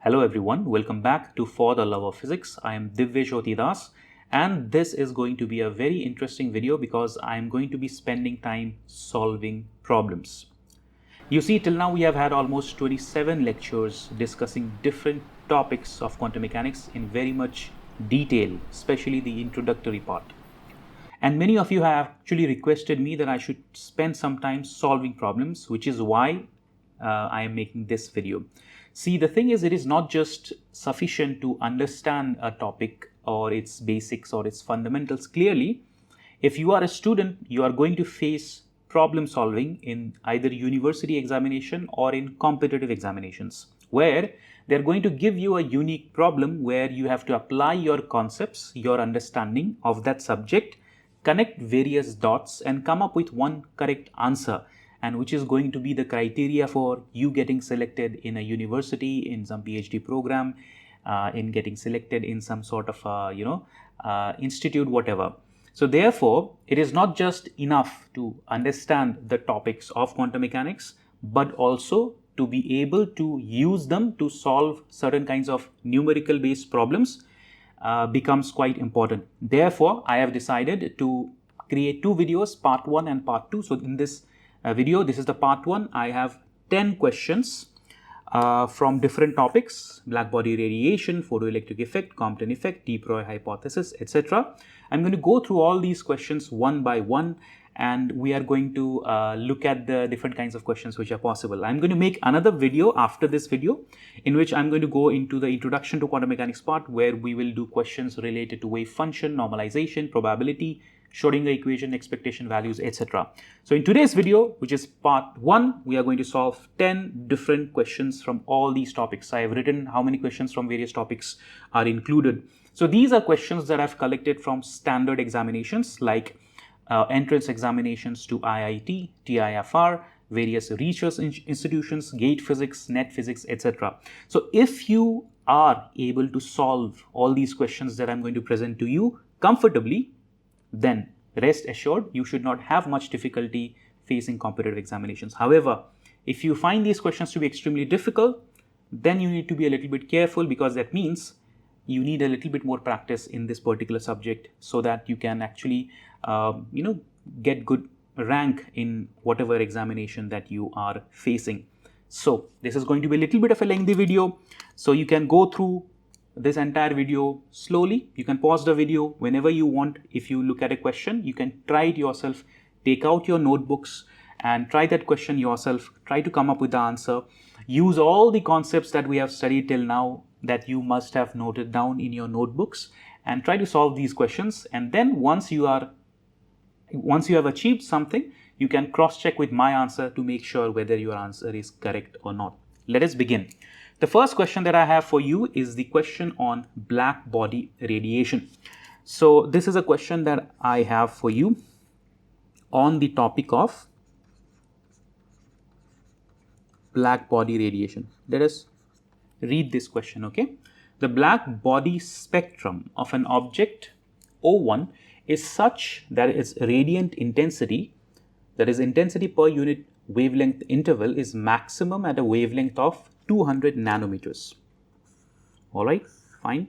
Hello everyone, welcome back to For the Love of Physics. I am 𝏬🬬🏬🏬 and this is going to be a very interesting video because I am going to be spending time solving problems. You see, till now we have had almost 27 lectures discussing different topics of quantum mechanics in very much detail, especially the introductory part. And many of you have actually requested me that I should spend some time solving problems, which is why I am making this video. See, the thing is, it is not just sufficient to understand a topic or its basics or its fundamentals clearly. If you are a student, you are going to face problem solving in either university examination or in competitive examinations, where they're going to give you a unique problem where you have to apply your concepts, your understanding of that subject, connect various dots and come up with one correct answer, and which is going to be the criteria for you getting selected in a university, in some PhD program, in getting selected in some sort of institute, whatever. So therefore, it is not just enough to understand the topics of quantum mechanics, but also to be able to use them to solve certain kinds of numerical based problems becomes quite important. Therefore, I have decided to create two videos, part 1 and part 2. So in this video, this is the part 1. I have 10 questions from different topics: Blackbody radiation, photoelectric effect, Compton effect, DE-BROGLIE hypothesis, etc. I'm going to go through all these questions one by one, and we are going to look at the different kinds of questions which are possible. I'm going to make another video after this video in which I'm going to go into the introduction to quantum mechanics part, where we will do questions related to wave function, normalization, probability, Schrodinger equation, expectation values, etc. So in today's video, which is part 1, we are going to solve 10 different questions from all these topics. I have written how many questions from various topics are included. So these are questions that I've collected from standard examinations like entrance examinations to IIT, TIFR, various research institutions, gate physics, net physics, etc. So if you are able to solve all these questions that I'm going to present to you comfortably, then rest assured you should not have much difficulty facing competitive examinations. However, if you find these questions to be extremely difficult, then you need to be a little bit careful, because that means you need a little bit more practice in this particular subject so that you can actually get good rank in whatever examination that you are facing. So this is going to be a little bit of a lengthy video, so you can go through this entire video slowly. You can pause the video whenever you want. If you look at a question, you can try it yourself, take out your notebooks and try that question yourself, try to come up with the answer, use all the concepts that we have studied till now that you must have noted down in your notebooks, and try to solve these questions. And then once you have achieved something, you can cross check with my answer to make sure whether your answer is correct or not. Let us begin. The first question that I have for you is the question on black body radiation. So this is a question that I have for you on the topic of black body radiation. Let us read this question, okay? The black body spectrum of an object O1 is such that its radiant intensity, that is intensity per unit wavelength interval, is maximum at a wavelength of 200 nanometers. All right, fine.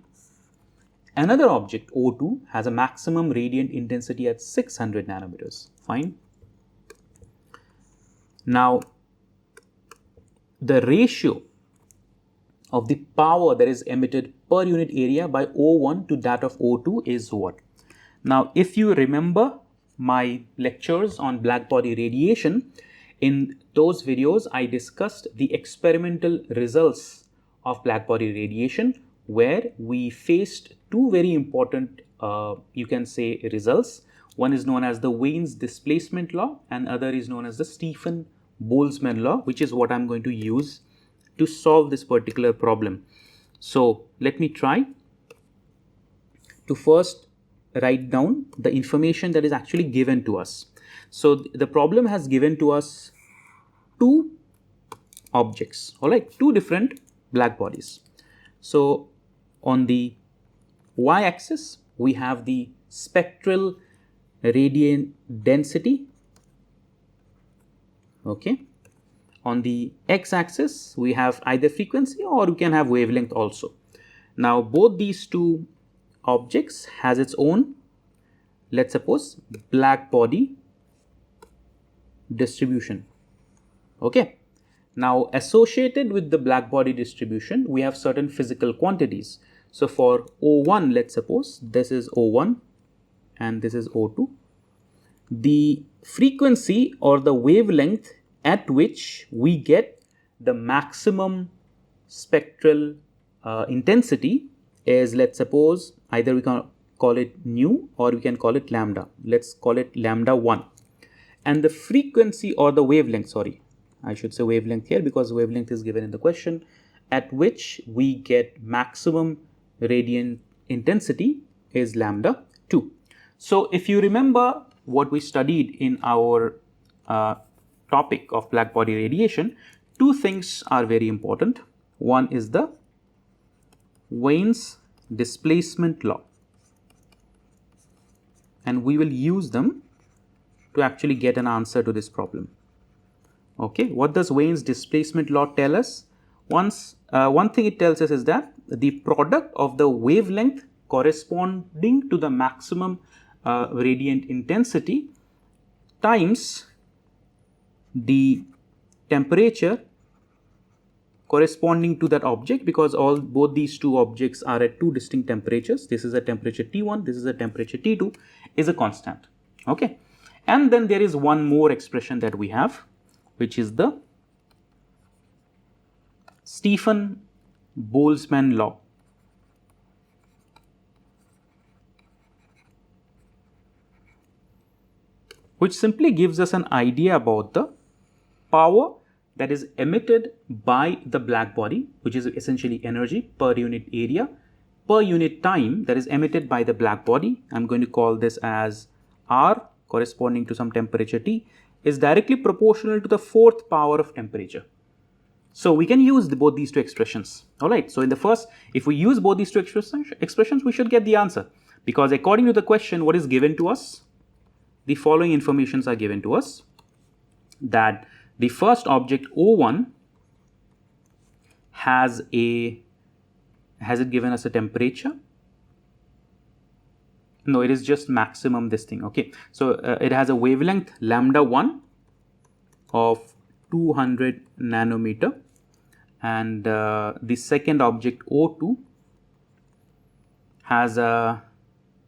Another object O2 has a maximum radiant intensity at 600 nanometers. Fine. Now, the ratio of the power that is emitted per unit area by O1 to that of O2 is what? Now, if you remember my lectures on blackbody radiation, in those videos, I discussed the experimental results of blackbody radiation, where we faced two very important, you can say, results. One is known as the Wien's displacement law, and other is known as the Stefan-Boltzmann law, which is what I'm going to use to solve this particular problem. So let me try to first write down the information that is actually given to us. So the problem has given to us two objects, all right, two different black bodies. So on the y-axis, we have the spectral radiant density, okay. On the x-axis, we have either frequency or we can have wavelength also. Now, both these two objects has its own, let's suppose, black body distribution. Okay. Now, associated with the black body distribution, we have certain physical quantities. So, for O1, let's suppose this is O1 and this is O2. The frequency or the wavelength at which we get the maximum spectral intensity is, let's suppose, either we can call it nu or we can call it lambda. Let's call it lambda 1. And the frequency or the wavelength, sorry, I should say wavelength here because wavelength is given in the question, at which we get maximum radiant intensity is lambda 2. So, if you remember what we studied in our topic of blackbody radiation, two things are very important. One is the Wien's displacement law, and we will use them to actually get an answer to this problem. Okay, what does Wien's displacement law tell us? One thing it tells us is that the product of the wavelength corresponding to the maximum radiant intensity times the temperature corresponding to that object, because both these two objects are at two distinct temperatures. This is a temperature T1, this is a temperature T2, is a constant. Okay, and then there is one more expression that we have, which is the Stefan-Boltzmann law. Which simply gives us an idea about the power that is emitted by the black body, which is essentially energy per unit area, per unit time that is emitted by the black body. I'm going to call this as R, corresponding to some temperature T, is directly proportional to the fourth power of temperature. So we can use both these two expressions. All right. So in the first, if we use both these two expressions, we should get the answer, because according to the question, what is given to us? The following informations are given to us, that the first object O1 has it given us a temperature? No, it is just maximum this thing. Okay, so it has a wavelength lambda 1 of 200 nanometer, and the second object O2 has a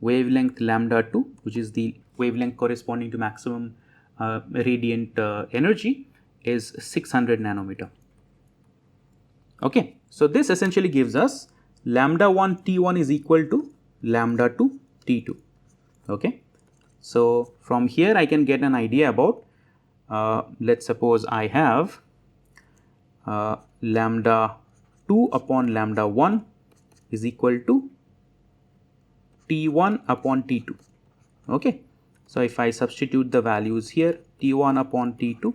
wavelength lambda 2, which is the wavelength corresponding to maximum radiant energy, is 600 nanometer. Okay, so this essentially gives us lambda 1 T1 is equal to lambda 2 T2. Okay, so from here I can get an idea about, let's suppose I have lambda 2 upon lambda 1 is equal to T1 upon T2. Okay, so if I substitute the values here, T1 upon T2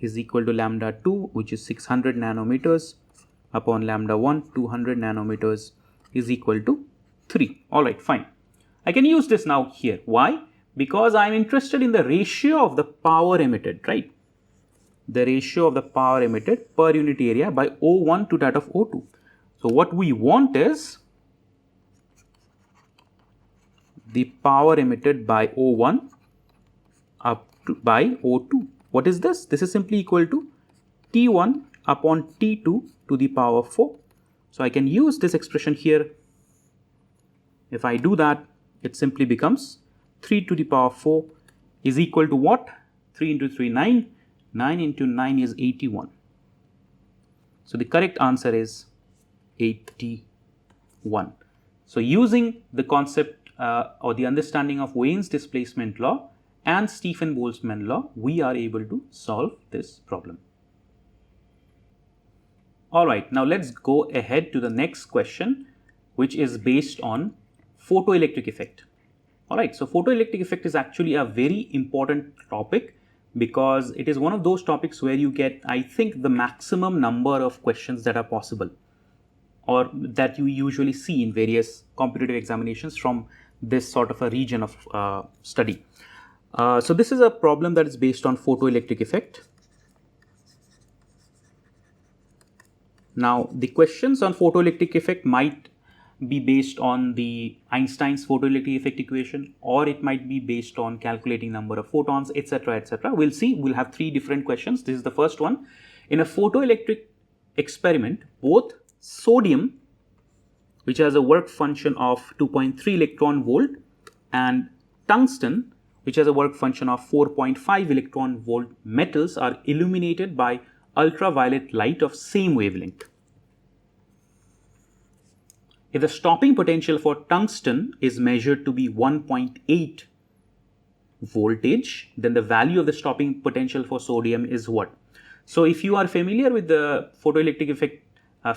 is equal to lambda 2, which is 600 nanometers, upon lambda 1, 200 nanometers, is equal to 3. All right, fine. I can use this now here. Why? Because I am interested in the ratio of the power emitted, right? The ratio of the power emitted per unit area by O1 to that of O2. So what we want is the power emitted by O1 up to by O2. What is this? This is simply equal to T1 upon T2 to the power 4. So I can use this expression here. If I do that, it simply becomes 3 to the power 4 is equal to what? 3 into 3, 9. 9 into 9 is 81. So the correct answer is 81. So using the concept or the understanding of Wien's displacement law and Stefan-Boltzmann law, we are able to solve this problem. All right, now let's go ahead to the next question, which is based on photoelectric effect. All right, so photoelectric effect is actually a very important topic, because it is one of those topics where you get, I think, the maximum number of questions that are possible, or that you usually see in various competitive examinations from this sort of a region of study. So this is a problem that is based on photoelectric effect. Now, the questions on photoelectric effect might be based on the Einstein's photoelectric effect equation, or it might be based on calculating number of photons, etc., etc. We'll see. We'll have three different questions. This is the first one. In a photoelectric experiment, both sodium, which has a work function of 2.3 electron volt, and tungsten, which has a work function of 4.5 electron volt metals, are illuminated by ultraviolet light of same wavelength. If the stopping potential for tungsten is measured to be 1.8 voltage, then the value of the stopping potential for sodium is what? So if you are familiar with the photoelectric effect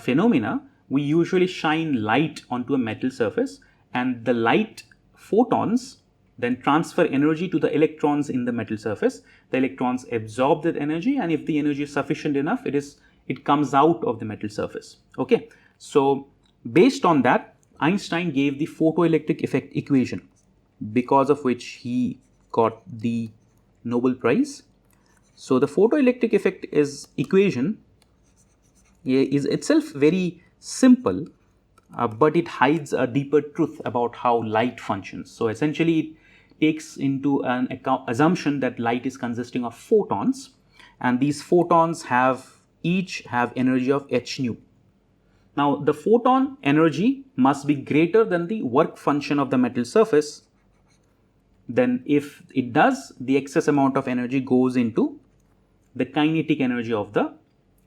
phenomena, we usually shine light onto a metal surface, and the light photons then transfer energy to the electrons in the metal surface. The electrons absorb that energy, and if the energy is sufficient enough, it comes out of the metal surface. Okay, so based on that, Einstein gave the photoelectric effect equation, because of which he got the Nobel Prize. So the photoelectric effect equation is itself very simple, but it hides a deeper truth about how light functions. So essentially, it takes into an assumption that light is consisting of photons, and these photons each have energy of h nu. Now, the photon energy must be greater than the work function of the metal surface. Then if it does, the excess amount of energy goes into the kinetic energy of the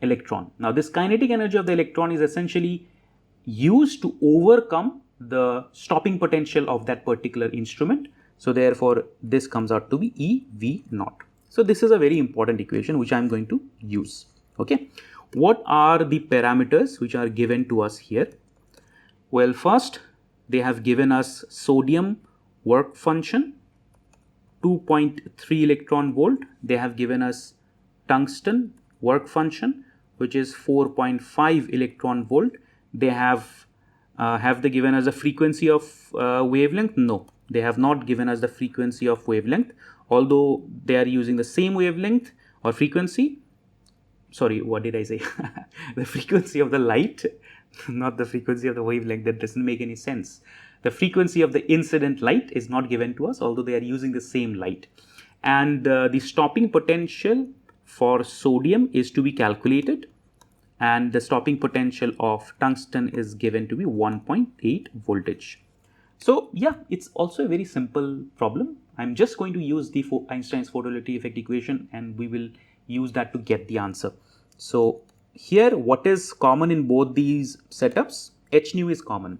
electron. Now, this kinetic energy of the electron is essentially used to overcome the stopping potential of that particular instrument. So therefore, this comes out to be EV0. So this is a very important equation which I am going to use. Okay. What are the parameters which are given to us here? Well, first they have given us sodium work function 2.3 electron volt. They have given us tungsten work function, which is 4.5 electron volt. They have they given us a frequency of wavelength? No, they have not given us the frequency of wavelength, although they are using the same wavelength or frequency. Sorry, what did I say? The frequency of the light, not the frequency of the wavelength. That doesn't make any sense. The frequency of the incident light is not given to us, although they are using the same light. And the stopping potential for sodium is to be calculated, and the stopping potential of tungsten is given to be 1.8 voltage. So yeah, it's also a very simple problem. I'm just going to use the Einstein's photoelectric effect equation, and we will use that to get the answer. So here, what is common in both these setups? H nu is common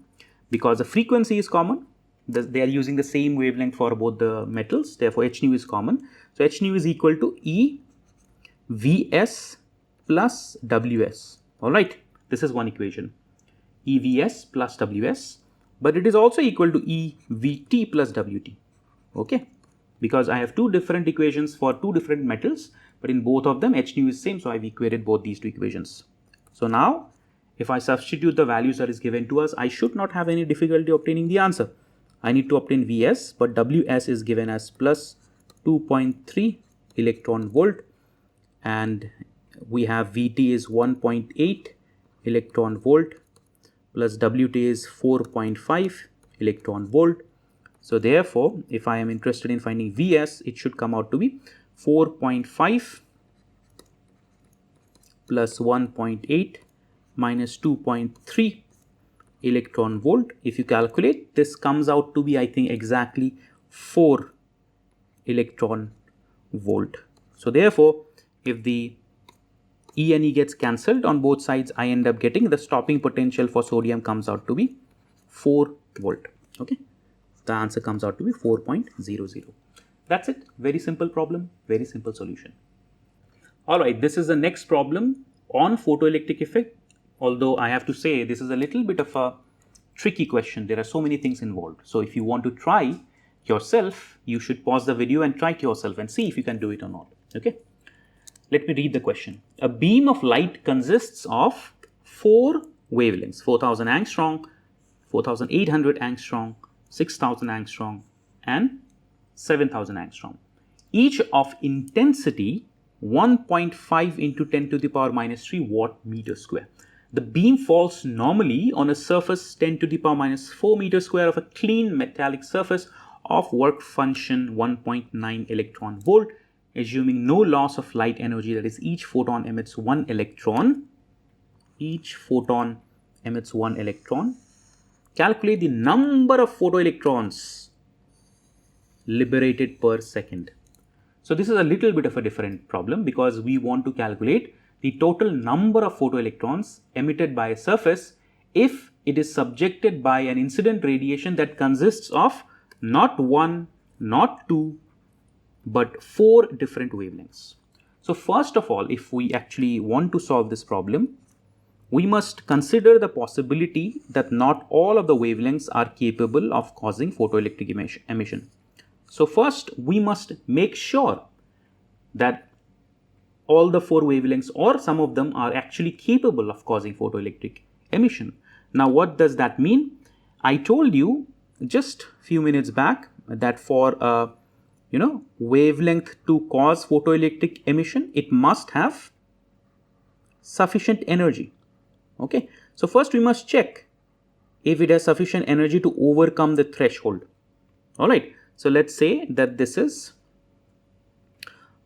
because the frequency is common. They are using the same wavelength for both the metals. Therefore, H nu is common. So H nu is equal to E Vs plus Ws. All right, this is one equation, EVS plus Ws, but it is also equal to EVT plus Wt. Okay, because I have two different equations for two different metals, but in both of them H nu is same, so I've equated both these two equations. So now, if I substitute the values that is given to us, I should not have any difficulty obtaining the answer. I need to obtain Vs, but Ws is given as plus 2.3 electron volt, and we have Vt is 1.8 electron volt plus Wt is 4.5 electron volt. So therefore, if I am interested in finding Vs, it should come out to be 4.5 plus 1.8 minus 2.3 electron volt. If you calculate, this comes out to be, I think, exactly 4 electron volt. So therefore, if the E and E gets cancelled on both sides, I end up getting the stopping potential for sodium comes out to be 4 volt. Okay, the answer comes out to be 4.00. That's it. Very simple problem, very simple solution. Alright, this is the next problem on photoelectric effect. Although I have to say this is a little bit of a tricky question. There are so many things involved. So if you want to try yourself, you should pause the video and try it yourself and see if you can do it or not. Okay. Let me read the question. A beam of light consists of 4 wavelengths, 4000 angstrom, 4800 angstrom, 6000 angstrom, and 7000 angstrom. Each of intensity 1.5 into 10 to the power minus 3 watt meter square. The beam falls normally on a surface 10 to the power minus 4 meter square of a clean metallic surface of work function 1.9 electron volt, assuming no loss of light energy, that is each photon emits 1 electron. Each photon emits 1 electron. Calculate the number of photoelectrons liberated per second. So this is a little bit of a different problem because we want to calculate the total number of photoelectrons emitted by a surface if it is subjected by an incident radiation that consists of not 1, not 2, but 4 different wavelengths. So first of all, if we actually want to solve this problem, we must consider the possibility that not all of the wavelengths are capable of causing photoelectric emission. So first, we must make sure that all the 4 wavelengths or some of them are actually capable of causing photoelectric emission. Now, what does that mean? I told you just a few minutes back that for a wavelength to cause photoelectric emission, it must have sufficient energy. Okay, so first we must check if it has sufficient energy to overcome the threshold. All right, so let's say that this is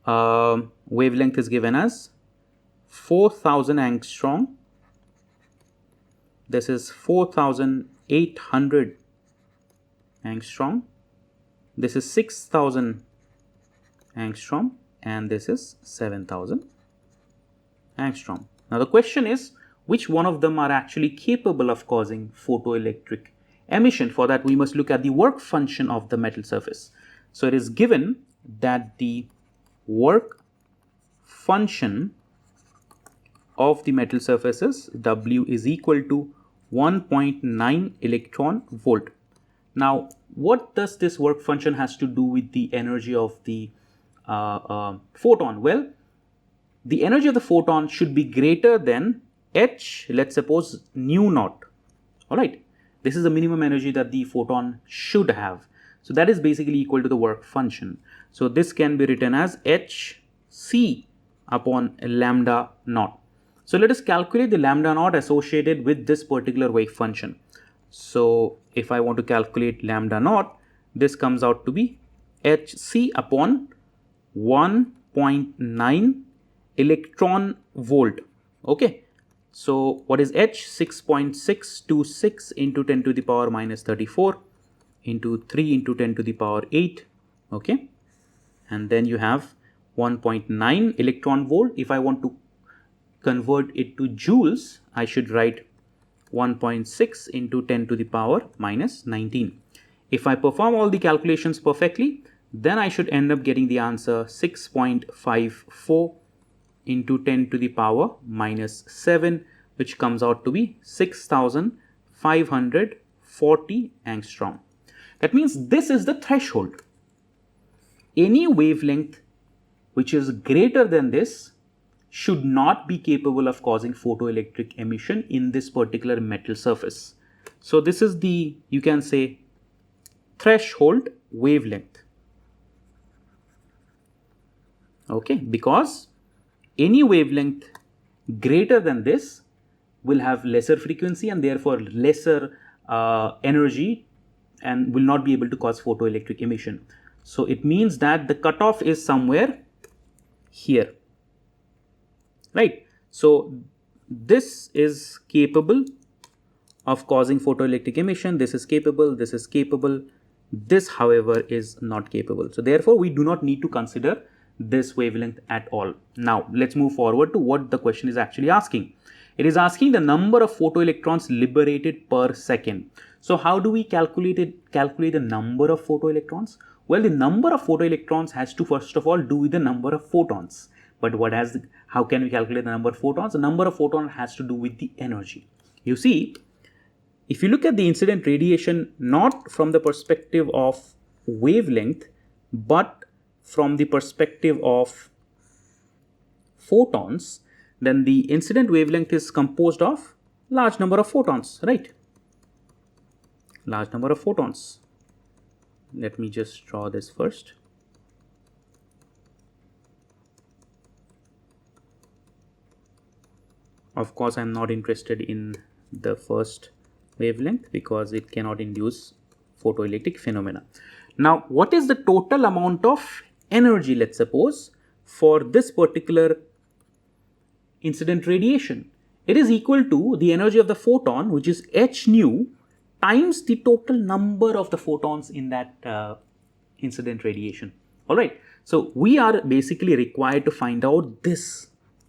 wavelength is given as 4000 angstrom. This is 4800 angstrom. This is 6000 angstrom, and this is 7000 angstrom. Now the question is, which one of them are actually capable of causing photoelectric emission? For that, we must look at the work function of the metal surface. So it is given that the work function of the metal surface is W is equal to 1.9 electron volt. Now, what does this work function has to do with the energy of the photon? Well, the energy of the photon should be greater than h, let's suppose nu naught. All right, this is the minimum energy that the photon should have. So that is basically equal to the work function. So this can be written as hc upon lambda naught. So let us calculate the lambda naught associated with this particular wave function. So if I want to calculate lambda naught, this comes out to be hc upon 1.9 electron volt. Okay. So what is h? 6.626 into 10 to the power minus 34 into 3 into 10 to the power 8. Okay. And then you have 1.9 electron volt. If I want to convert it to joules, I should write 1.6 into 10 to the power minus 19. If I perform all the calculations perfectly, then I should end up getting the answer 6.54 into 10 to the power minus 7, which comes out to be 6540 angstrom. That means this is the threshold. Any wavelength which is greater than this should not be capable of causing photoelectric emission in this particular metal surface. So this is the, you can say, threshold wavelength. Okay, because any wavelength greater than this will have lesser frequency and therefore lesser energy and will not be able to cause photoelectric emission. So it means that the cutoff is somewhere here, right? So this is capable of causing photoelectric emission. This is capable. This is capable. This, however, is not capable. So therefore, we do not need to consider this wavelength at all. Now let's move forward to what the question is actually asking. It is asking the number of photoelectrons liberated per second. So how do we calculate the number of photoelectrons? Well, the number of photoelectrons has to first of all do with the number of photons. But how can we calculate the number of photons? The number of photons has to do with the energy. You see, if you look at the incident radiation not from the perspective of wavelength, but from the perspective of photons, then the incident wavelength is composed of large number of photons, right? Large number of photons. Let me just draw this first. Of course, I am not interested in the first wavelength because it cannot induce photoelectric phenomena. Now, what is the total amount of energy, let's suppose, for this particular incident radiation? It is equal to the energy of the photon, which is h nu, times the total number of the photons in that incident radiation. Alright, so we are basically required to find out this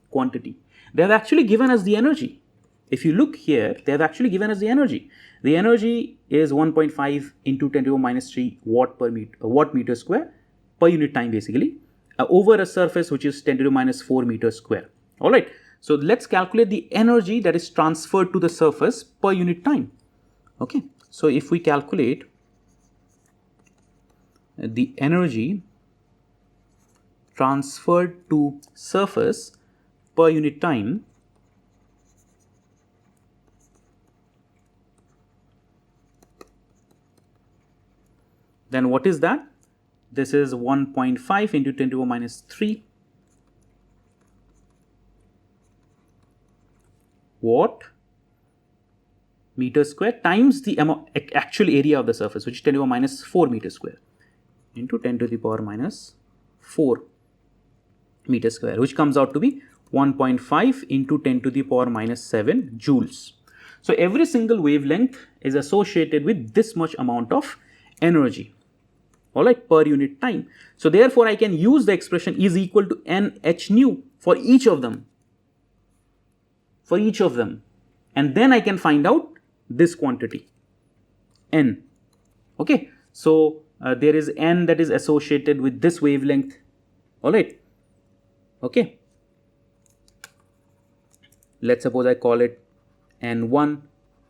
quantity. They have actually given us the energy. If you look here, they have actually given us the energy. The energy is 1.5 into 10 to the minus 3 watt meter square per unit time, basically, over a surface which is 10 to the minus 4 meters square. Alright, so let's calculate the energy that is transferred to the surface per unit time. Okay, so if we calculate the energy transferred to surface per unit time, then what is that? This is 1.5 into 10 to the minus 3 watt meter square times the actual area of the surface, which is 10 to the minus 4 meter square, into 10 to the power minus 4 meter square, which comes out to be 1.5 into 10 to the power minus 7 joules. So every single wavelength is associated with this much amount of energy, alright, per unit time. So therefore I can use the expression is equal to n h nu for each of them, and then I can find out this quantity n. Okay, so there is n that is associated with this wavelength. Alright, okay, let's suppose I call it n1,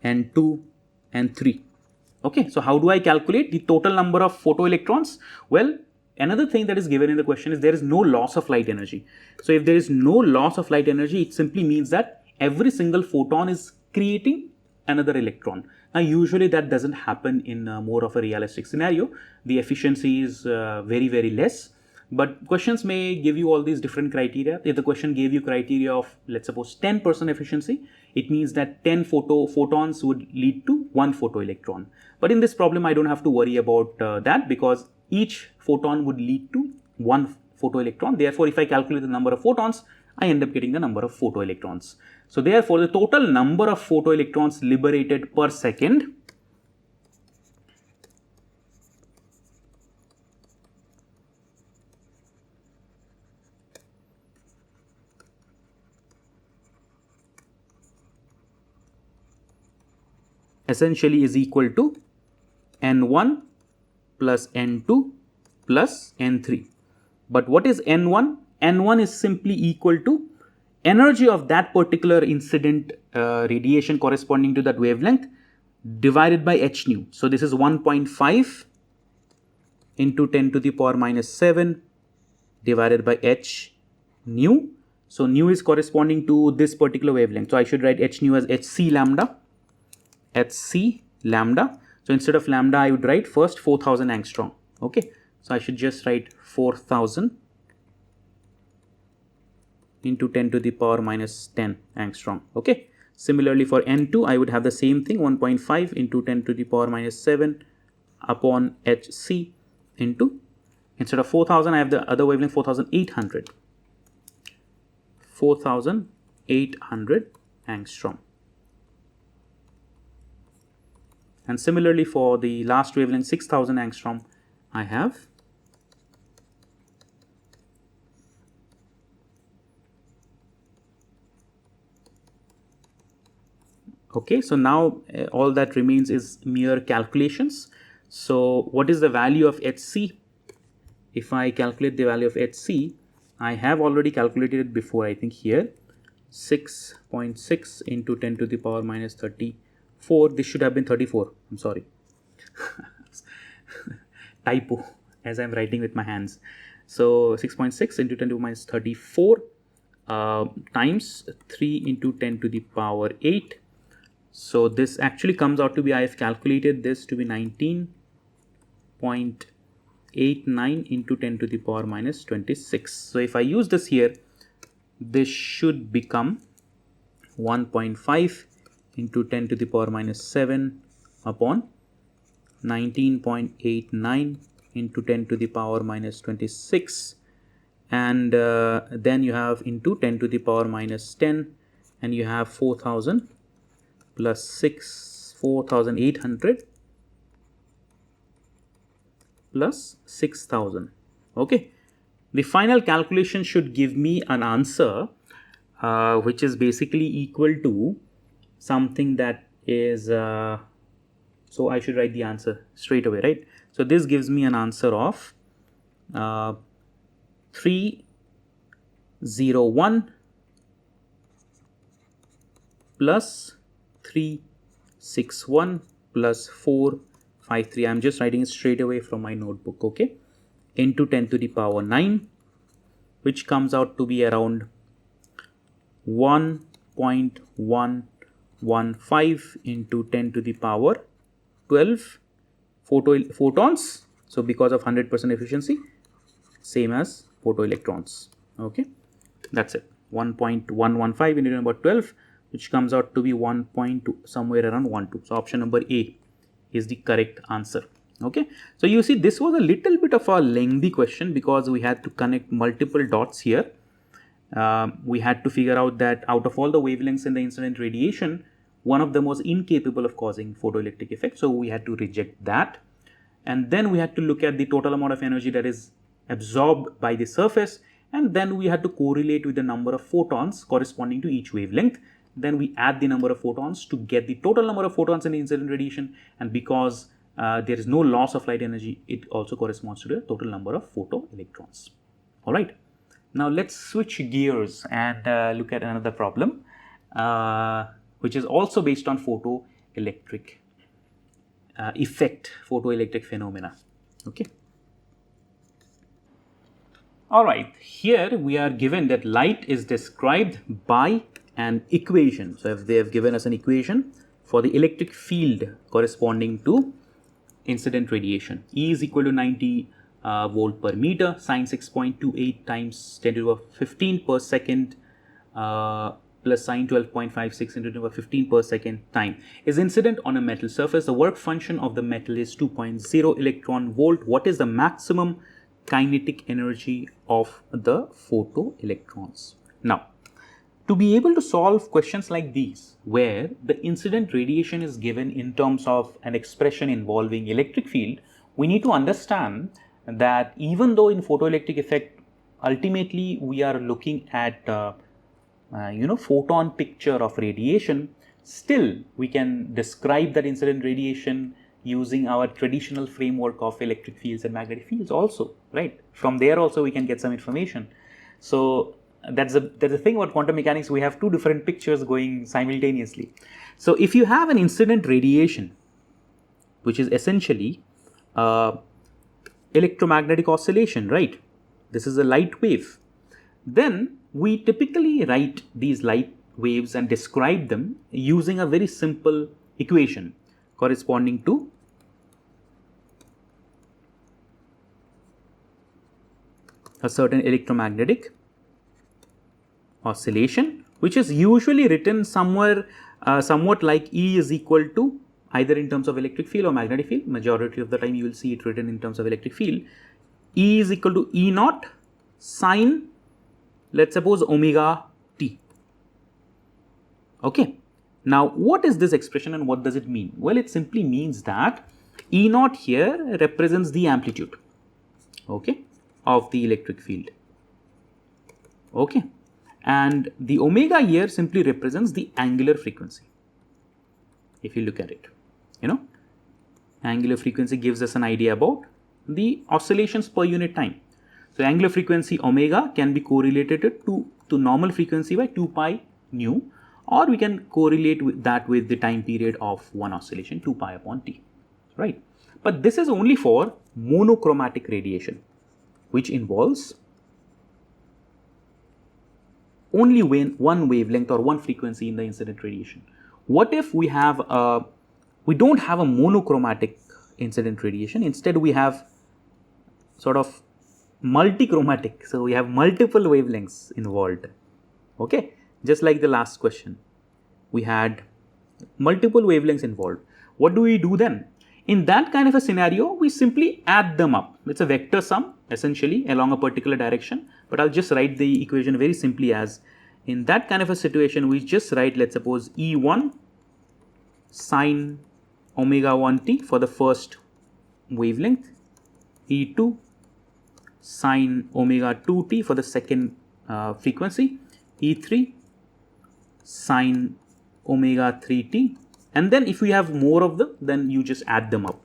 n2, n3. Okay, so how do I calculate the total number of photoelectrons? Well, another thing that is given in the question is there is no loss of light energy. So if there is no loss of light energy, it simply means that every single photon is creating another electron. Now usually that doesn't happen in more of a realistic scenario. The efficiency is very less, but questions may give you all these different criteria. If the question gave you criteria of, let's suppose, 10% efficiency, it means that 10 photons would lead to 1 photoelectron. But in this problem I don't have to worry about that, because each photon would lead to 1 photoelectron. Therefore if I calculate the number of photons, I end up getting the number of photoelectrons. So therefore the total number of photoelectrons liberated per second essentially is equal to n1 plus n2 plus n3. But what is n1? n1 is simply equal to energy of that particular incident radiation corresponding to that wavelength divided by h nu. So this is 1.5 into 10 to the power minus 7 divided by h nu. So nu is corresponding to this particular wavelength. So I should write h nu as hc lambda. hc lambda. So instead of lambda, I would write first 4000 angstrom. Okay, so I should just write 4000 into 10 to the power minus 10 angstrom. Okay, similarly for n2, I would have the same thing, 1.5 into 10 to the power minus 7 upon hc into, instead of 4000, I have the other wavelength 4800. 4800 angstrom. And similarly for the last wavelength 6000 angstrom, I have okay. So now all that remains is mere calculations. So what is the value of hc? If I calculate the value of hc, I have already calculated it before, I think here, 6.6 into 10 to the power minus 34. This should have been 34. I'm sorry. Typo as I'm writing with my hands. So 6.6 into 10 to the minus 34 times 3 into 10 to the power 8. So this actually comes out to be, I have calculated this to be 19.89 into 10 to the power minus 26. So if I use this here, this should become 1.5 into 10 to the power minus 7 upon 19.89 into 10 to the power minus 26, and then you have into 10 to the power minus 10, and you have 4000 plus 4800 plus 6000. Okay, the final calculation should give me an answer which is basically equal to something that is so I should write the answer straight away, right? So this gives me an answer of 301 plus 361 plus 453. I'm just writing it straight away from my notebook, okay? Into 10 to the power 9, which comes out to be around 1.115 into 10 to the power 12 photons. So because of 100% efficiency, same as photoelectrons. Okay, that's it. 1.115 into about 12, which comes out to be 1.2, somewhere around 12. So option number A is the correct answer. Okay, so you see this was a little bit of a lengthy question because we had to connect multiple dots here. We had to figure out that out of all the wavelengths in the incident radiation, one of them was incapable of causing photoelectric effect, so we had to reject that. And then we had to look at the total amount of energy that is absorbed by the surface, and then we had to correlate with the number of photons corresponding to each wavelength. Then we add the number of photons to get the total number of photons in the incident radiation, and because there is no loss of light energy, it also corresponds to the total number of photoelectrons. All right. Now let's switch gears and look at another problem, which is also based on photoelectric effect, photoelectric phenomena. Okay. All right. Here we are given that light is described by an equation. So if they have given us an equation for the electric field corresponding to incident radiation, E is equal to 90 volt per meter, sine 6.28 times 10 to the power 15 per second plus sine 12.56 into 10 to the power 15 per second time is incident on a metal surface. The work function of the metal is 2.0 electron volt. What is the maximum kinetic energy of the photoelectrons? Now, to be able to solve questions like these, where the incident radiation is given in terms of an expression involving electric field, we need to understand that even though in photoelectric effect, ultimately we are looking at photon picture of radiation, still we can describe that incident radiation using our traditional framework of electric fields and magnetic fields also, right? From there also we can get some information. So that's the thing about quantum mechanics, we have two different pictures going simultaneously. So if you have an incident radiation, which is essentially electromagnetic oscillation, right? This is a light wave. Then we typically write these light waves and describe them using a very simple equation corresponding to a certain electromagnetic oscillation, which is usually written somewhere somewhat like E is equal to, either in terms of electric field or magnetic field. Majority of the time you will see it written in terms of electric field. E is equal to E naught sine, let's suppose, omega t. Okay. Now, what is this expression and what does it mean? Well, it simply means that E naught here represents the amplitude, okay, of the electric field. Okay. And the omega here simply represents the angular frequency. If you look at it, angular frequency gives us an idea about the oscillations per unit time. So angular frequency omega can be correlated to normal frequency by 2 pi nu, or we can correlate with that with the time period of one oscillation, 2 pi upon t, right? But this is only for monochromatic radiation, which involves only one wavelength or one frequency in the incident radiation. What if we have we don't have a monochromatic incident radiation? Instead, we have sort of multichromatic. So we have multiple wavelengths involved. Okay, just like the last question. we had multiple wavelengths involved. What do we do then? In that kind of a scenario, we simply add them up. It's a vector sum essentially along a particular direction, but I'll just write the equation very simply as, in that kind of a situation, we just write, let's suppose, E1 sine omega 1t for the first wavelength, E2 sine omega 2t for the second frequency, E3 sine omega 3t, and then if we have more of them, then you just add them up.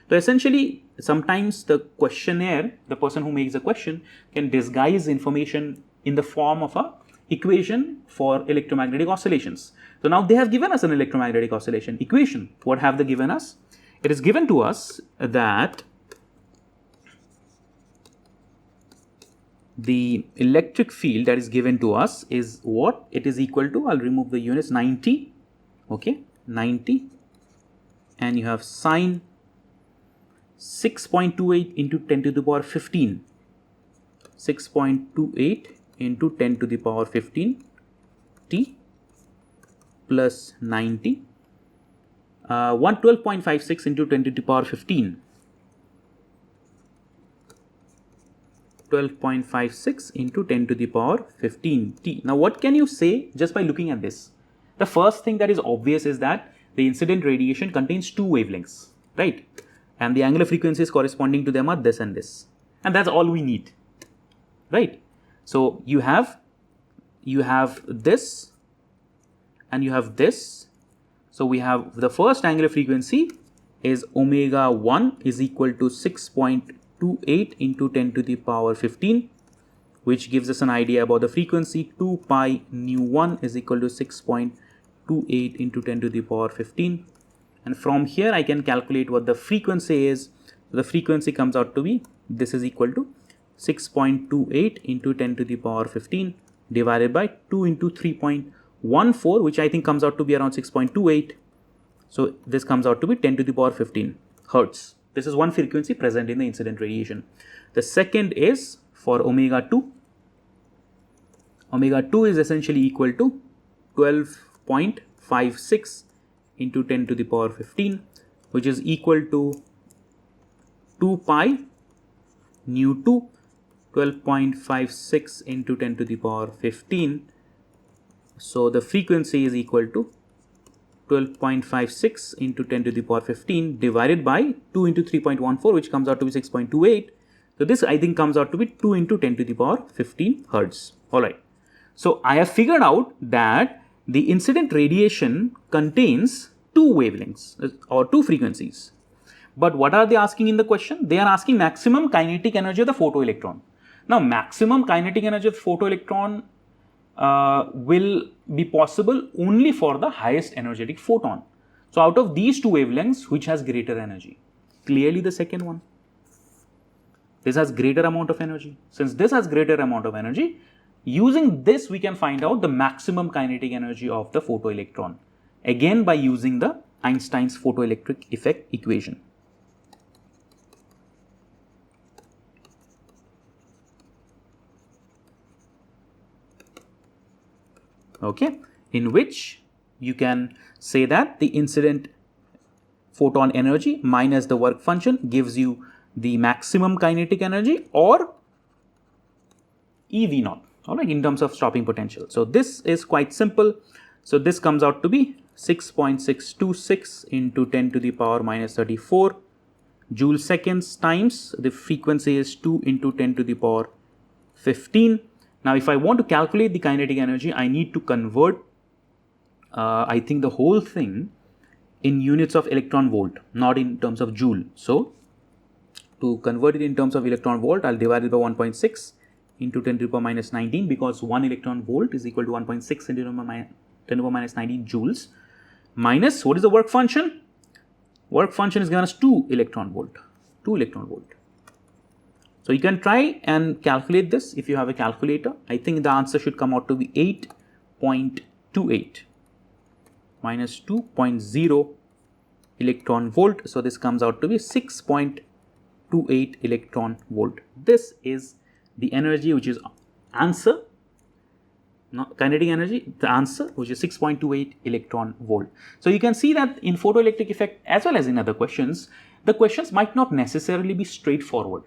So essentially, sometimes the questionnaire, the person who makes the question, can disguise information in the form of a equation for electromagnetic oscillations. So now they have given us an electromagnetic oscillation equation. What have they given us? It is given to us that the electric field that is given to us is what? It is equal to, I'll remove the units, 90, okay, 90, and you have sine 6.28 into 10 to the power 15, 6.28 into 10 to the power 15 t plus 90, 112.56 into 10 to the power 15, 12.56 into 10 to the power 15 t. Now what can you say just by looking at this? The first thing that is obvious is that the incident radiation contains two wavelengths, right? And the angular frequencies corresponding to them are this and this. And that's all we need, right? So you have this and you have this. So we have the first angular frequency is omega 1 is equal to 6.28 into 10 to the power 15, which gives us an idea about the frequency. 2 pi nu 1 is equal to 6.28 into 10 to the power 15. And from here I can calculate what the frequency is. The frequency comes out to be, this is equal to 6.28 into 10 to the power 15 divided by 2 into 3.14, which I think comes out to be around 6.28. So this comes out to be 10 to the power 15 hertz. This is one frequency present in the incident radiation. The second is for omega 2. Omega 2 is essentially equal to 12.56 into 10 to the power 15, which is equal to 2 pi nu 2, 12.56 into 10 to the power 15. So the frequency is equal to 12.56 into 10 to the power 15 divided by 2 into 3.14, which comes out to be 6.28. So this I think comes out to be 2 into 10 to the power 15 hertz. Alright. So I have figured out that the incident radiation contains two wavelengths or two frequencies. But what are they asking in the question? They are asking maximum kinetic energy of the photoelectron. Now maximum kinetic energy of photoelectron will be possible only for the highest energetic photon. So out of these two wavelengths, which has greater energy? Clearly the second one. This has greater amount of energy. Since this has greater amount of energy, using this we can find out the maximum kinetic energy of the photoelectron. Again by using the Einstein's photoelectric effect equation. Okay, in which you can say that the incident photon energy minus the work function gives you the maximum kinetic energy or EV0, alright, in terms of stopping potential. So this is quite simple. So this comes out to be 6.626 into 10 to the power minus 34 joule seconds times the frequency is 2 into 10 to the power 15. Now, if I want to calculate the kinetic energy, I need to convert, I think, the whole thing in units of electron volt, not in terms of joule. So, to convert it in terms of electron volt, I'll divide it by 1.6 into 10 to the power minus 19, because 1 electron volt is equal to 1.6 into 10 to the power minus 19 joules, minus, what is the work function? Work function is given as 2 electron volt. 2 electron volt. So you can try and calculate this if you have a calculator. I think the answer should come out to be 8.28 minus 2.0 electron volt. So this comes out to be 6.28 electron volt. This is the energy which is answer. kinetic energy, the answer, which is 6.28 electron volt. So you can see that in photoelectric effect as well as in other questions, the questions might not necessarily be straightforward.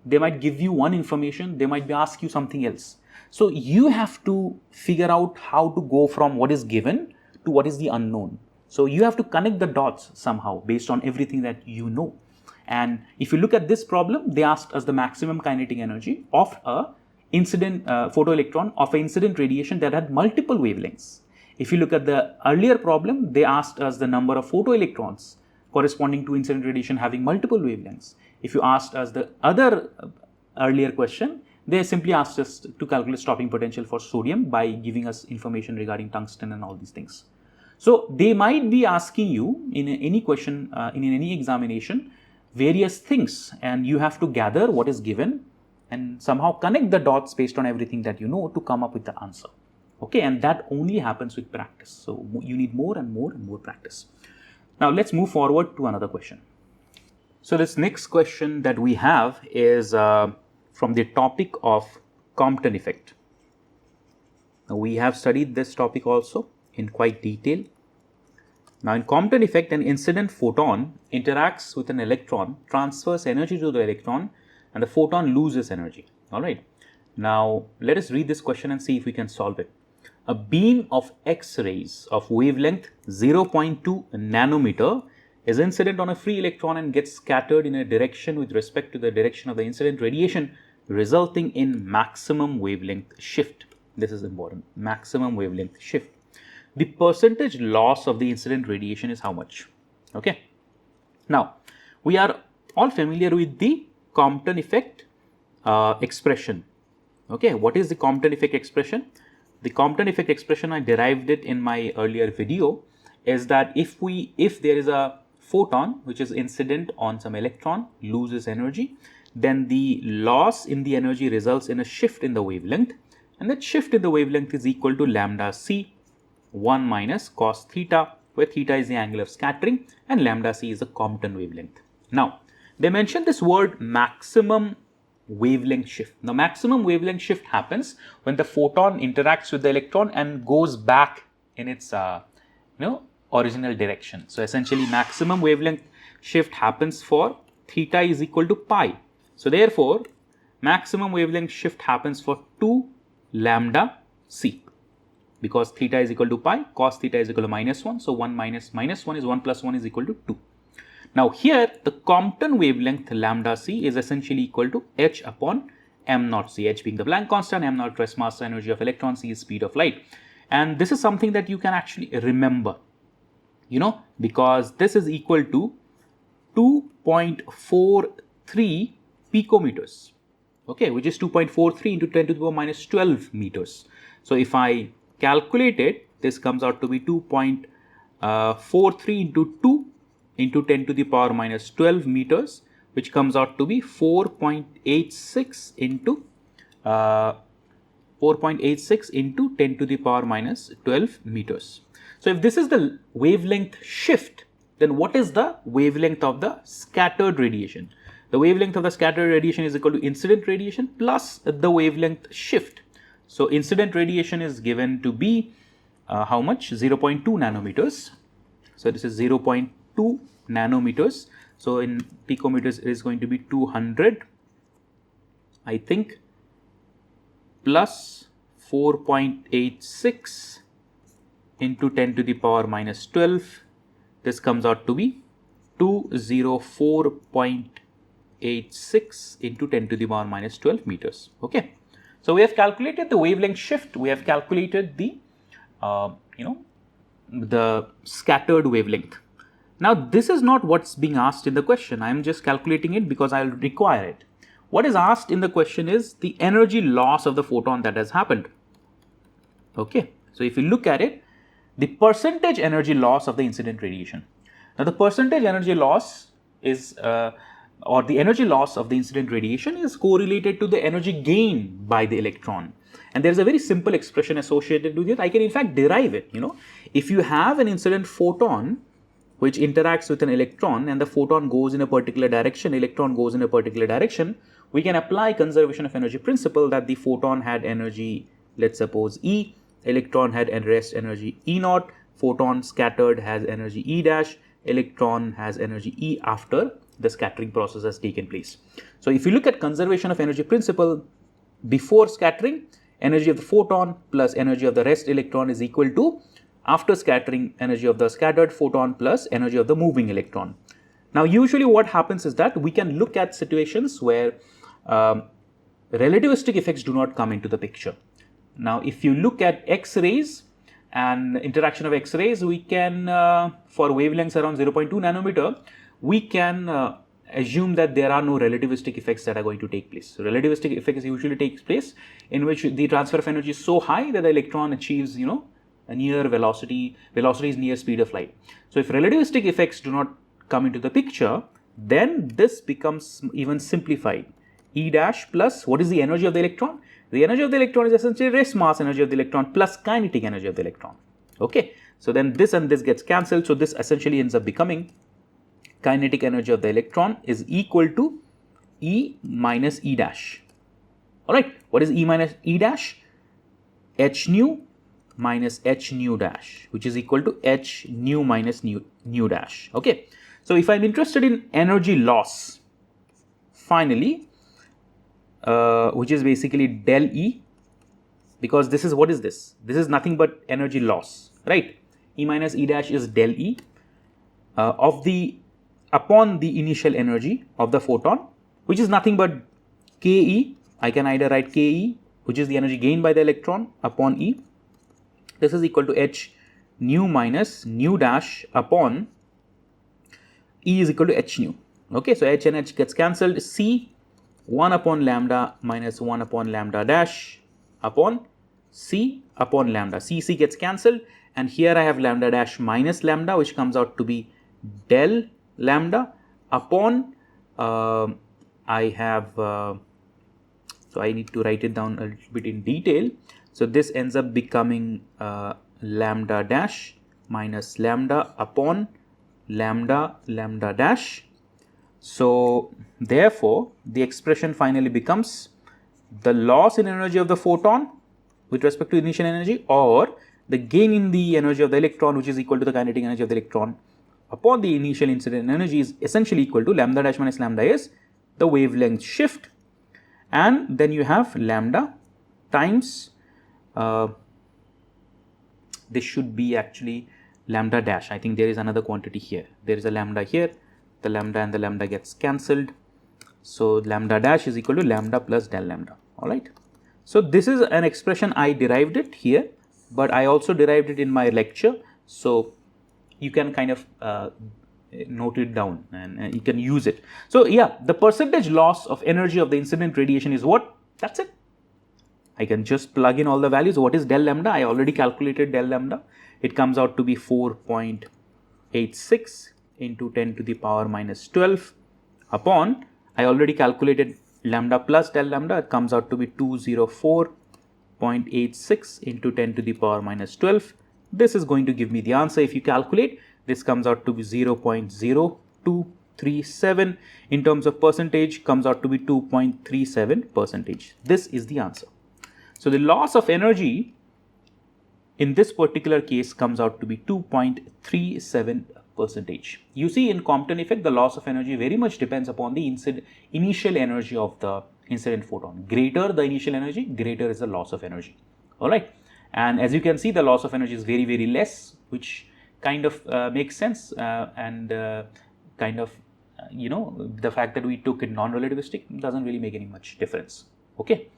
They might give you one information, they might be ask you something else. So you have to figure out how to go from what is given to what is the unknown. So you have to connect the dots somehow based on everything that you know. And if you look at this problem, they asked us the maximum kinetic energy of a incident photoelectron of an incident radiation that had multiple wavelengths. If you look at the earlier problem, they asked us the number of photoelectrons corresponding to incident radiation having multiple wavelengths. If you asked us the other earlier question, they simply asked us to calculate stopping potential for sodium by giving us information regarding tungsten and all these things. So they might be asking you in any question, in any examination, various things, and you have to gather what is given and somehow connect the dots based on everything that you know to come up with the answer. Okay, and that only happens with practice. So you need more and more and more practice. Now let's move forward to another question. So this next question that we have is from the topic of Compton effect. Now we have studied this topic also in quite detail. Now in Compton effect, an incident photon interacts with an electron, transfers energy to the electron, and the photon loses energy. All right. Now let us read this question and see if we can solve it. A beam of X-rays of wavelength 0.2 nanometer is incident on a free electron and gets scattered in a direction with respect to the direction of the incident radiation, resulting in maximum wavelength shift. This is important. Maximum wavelength shift. The percentage loss of the incident radiation is how much? Okay. Now we are all familiar with the Compton effect expression. Okay, what is the Compton effect expression? The Compton effect expression, I derived it in my earlier video, is that if there is a photon which is incident on some electron, loses energy, then the loss in the energy results in a shift in the wavelength, and that shift in the wavelength is equal to lambda c 1 minus cos theta, where theta is the angle of scattering and lambda c is the Compton wavelength. Now they mentioned this word maximum wavelength shift. Now maximum wavelength shift happens when the photon interacts with the electron and goes back in its original direction. So essentially maximum wavelength shift happens for theta is equal to pi. So therefore maximum wavelength shift happens for 2 lambda c, because theta is equal to pi, cos theta is equal to minus 1. So 1 minus minus 1 is 1 plus 1 is equal to 2. Now here the Compton wavelength lambda c is essentially equal to h upon m naught c, h being the Planck constant, m naught rest mass energy of electron, c is speed of light. And this is something that you can actually remember, because this is equal to 2.43 picometers, okay, which is 2.43 into 10 to the power minus 12 meters. So if I calculate it, this comes out to be 2.43 into 2 into 10 to the power minus 12 meters, which comes out to be 4.86 into 10 to the power minus 12 meters. So if this is the wavelength shift, then what is the wavelength of the scattered radiation? The wavelength of the scattered radiation is equal to incident radiation plus the wavelength shift. So incident radiation is given to be how much? 0.2 nanometers. So this is 0.2 nanometers. So in picometers it is going to be 200, I think, plus 4.86 into 10 to the power minus 12. This comes out to be 204.86 into 10 to the power minus 12 meters. Okay. So we have calculated the wavelength shift. We have calculated the, the scattered wavelength. Now this is not what's being asked in the question. I am just calculating it because I'll require it. What is asked in the question is the energy loss of the photon that has happened. Okay. So if you look at it, the percentage energy loss of the incident radiation. Now the percentage energy loss is or the energy loss of the incident radiation is correlated to the energy gain by the electron, and there is a very simple expression associated with it. I can in fact derive it. If you have an incident photon which interacts with an electron and the photon goes in a particular direction, electron goes in a particular direction, we can apply conservation of energy principle that the photon had energy let's suppose E, electron had a rest energy E naught, photon scattered has energy E dash, electron has energy E after the scattering process has taken place. So if you look at conservation of energy principle, before scattering, energy of the photon plus energy of the rest electron is equal to after scattering energy of the scattered photon plus energy of the moving electron. Now usually what happens is that we can look at situations where relativistic effects do not come into the picture. Now if you look at X-rays and interaction of X-rays, we can for wavelengths around 0.2 nanometer, we can assume that there are no relativistic effects that are going to take place. So relativistic effects usually takes place in which the transfer of energy is so high that the electron achieves, a near velocity is near speed of light. So if relativistic effects do not come into the picture, then this becomes even simplified. E dash plus what is the energy of the electron? The energy of the electron is essentially rest mass energy of the electron plus kinetic energy of the electron. Okay, so then this and this gets cancelled. So this essentially ends up becoming kinetic energy of the electron is equal to E minus E dash. Alright, what is E minus E dash? H nu minus H nu dash, which is equal to H nu minus nu dash. Okay, so if I'm interested in energy loss, finally, which is basically del E, because this is, what is this? This is nothing but energy loss, right? E minus E dash is del E upon the initial energy of the photon, which is nothing but Ke. I can either write Ke, which is the energy gained by the electron, upon E. This is equal to H nu minus nu dash upon E is equal to H nu. Okay, so H and H gets cancelled. C 1 upon lambda minus 1 upon lambda dash upon C upon lambda. C gets cancelled, and here I have lambda dash minus lambda, which comes out to be del lambda upon I have so I need to write it down a little bit in detail. So this ends up becoming lambda dash minus lambda upon lambda dash. So therefore the expression finally becomes the loss in energy of the photon with respect to initial energy, or the gain in the energy of the electron, which is equal to the kinetic energy of the electron upon the initial incident energy, is essentially equal to lambda dash minus lambda is the wavelength shift, and then you have lambda times this should be actually lambda dash. I think there is another quantity here. There is a lambda here. The lambda and the lambda gets cancelled. So lambda dash is equal to lambda plus del lambda. All right. So this is an expression I derived it here, but I also derived it in my lecture. So you can kind of note it down and you can use it. So yeah, the percentage loss of energy of the incident radiation is what? That's it. I can just plug in all the values. What is del lambda? I already calculated del lambda. It comes out to be 4.86 into 10 to the power minus 12 upon, I already calculated lambda plus del lambda. It comes out to be 204.86 into 10 to the power minus 12. This is going to give me the answer. If you calculate, this comes out to be 0.0237. In terms of percentage, comes out to be 2.37%. This is the answer. So the loss of energy in this particular case comes out to be 2.37%. You see, in Compton effect, the loss of energy very much depends upon the initial energy of the incident photon. Greater the initial energy, greater is the loss of energy. All right. And as you can see, the loss of energy is very, very less, which kind of makes sense and kind of, the fact that we took it non-relativistic doesn't really make any much difference. Okay.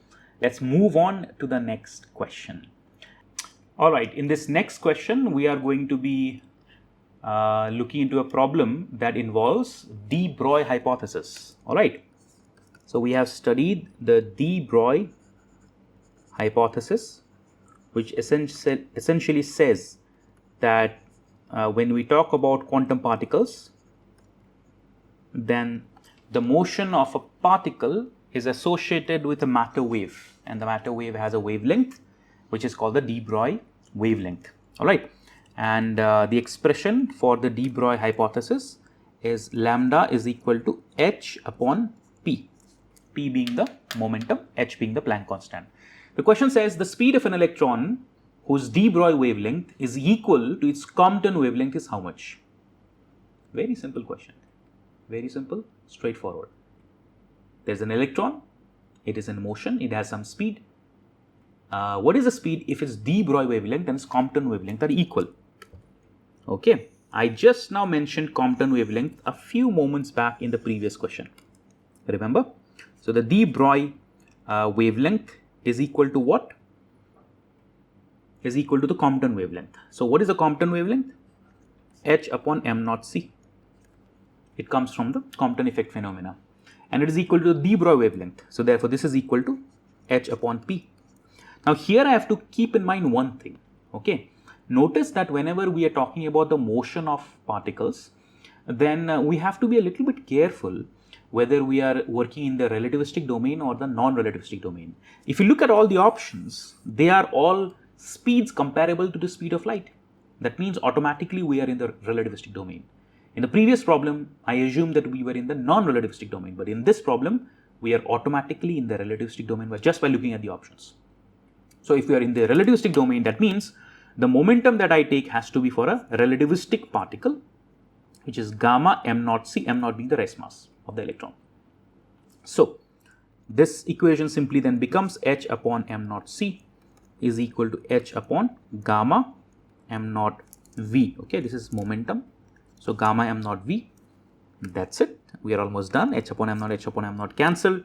Let's move on to the next question. All right, in this next question, we are going to be looking into a problem that involves DE-BROGLIE hypothesis. All right, so we have studied the DE-BROGLIE hypothesis, which essentially says that when we talk about quantum particles, then the motion of a particle is associated with a matter wave, and the matter wave has a wavelength which is called the DE-BROGLIE wavelength. All right, and the expression for the DE-BROGLIE hypothesis is lambda is equal to h upon p, p being the momentum, h being the Planck constant. The question says the speed of an electron whose de-Broglie wavelength is equal to its Compton wavelength is how much? Very simple question. Very simple, straightforward. There's an electron, it is in motion, it has some speed. What is the speed if its de-Broglie wavelength and its Compton wavelength are equal? Okay, I just now mentioned Compton wavelength a few moments back in the previous question. Remember? So the de-Broglie wavelength is equal to what? Is equal to the Compton wavelength. So what is the Compton wavelength? H upon m naught c. It comes from the Compton effect phenomena. And it is equal to the de-Broglie wavelength. So therefore this is equal to h upon p. Now here I have to keep in mind one thing. Okay. Notice that whenever we are talking about the motion of particles, then we have to be a little bit careful whether we are working in the relativistic domain or the non-relativistic domain. If you look at all the options, they are all speeds comparable to the speed of light. That means automatically we are in the relativistic domain. In the previous problem, I assumed that we were in the non-relativistic domain, but in this problem, we are automatically in the relativistic domain just by looking at the options. So if we are in the relativistic domain, that means the momentum that I take has to be for a relativistic particle, which is gamma m naught c, m naught being the rest mass of the electron. So this equation simply then becomes h upon m naught c is equal to h upon gamma m naught v. Okay, this is momentum. So gamma m naught v, that's it. We are almost done. H upon m naught cancel,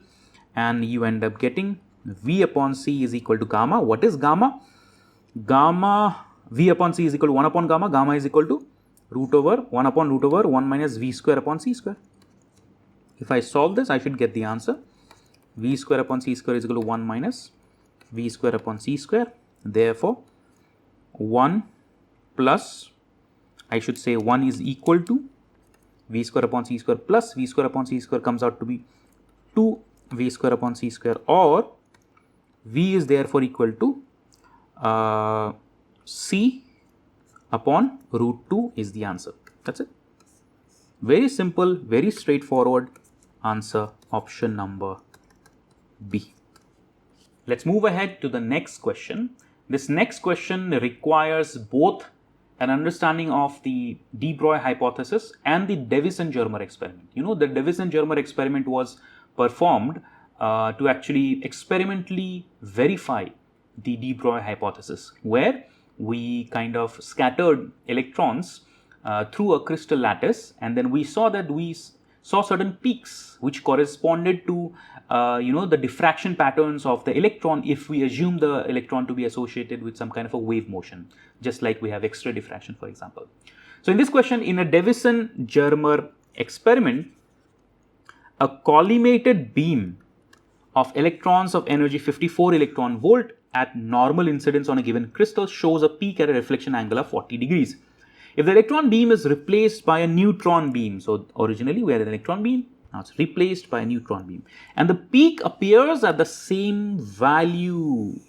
and you end up getting v upon c is equal to gamma. What is gamma? Gamma, v upon c is equal to 1 upon gamma. Gamma is equal to root over 1 upon root over 1 minus v square upon c square. If I solve this, I should get the answer. V square upon c square is equal to 1 minus v square upon c square. Therefore, 1 plus, I should say 1 is equal to v square upon c square plus v square upon c square comes out to be 2 v square upon c square, or v is therefore equal to c upon root 2 is the answer. That's it. Very simple, very straightforward answer, option number B. Let's move ahead to the next question. This next question requires both an understanding of the de-Broglie hypothesis and the Davis and Germer experiment. You know, the Davis and Germer experiment was performed to actually experimentally verify the de-Broglie hypothesis, where we kind of scattered electrons through a crystal lattice, and then we saw that we saw certain peaks which corresponded to the diffraction patterns of the electron if we assume the electron to be associated with some kind of a wave motion, just like we have X-ray diffraction, for example. So in this question, in a Davison-Germer experiment, a collimated beam of electrons of energy 54 electron volt at normal incidence on a given crystal shows a peak at a reflection angle of 40 degrees. If the electron beam is replaced by a neutron beam, so originally we had an electron beam, now it's replaced by a neutron beam, and the peak appears at the same value,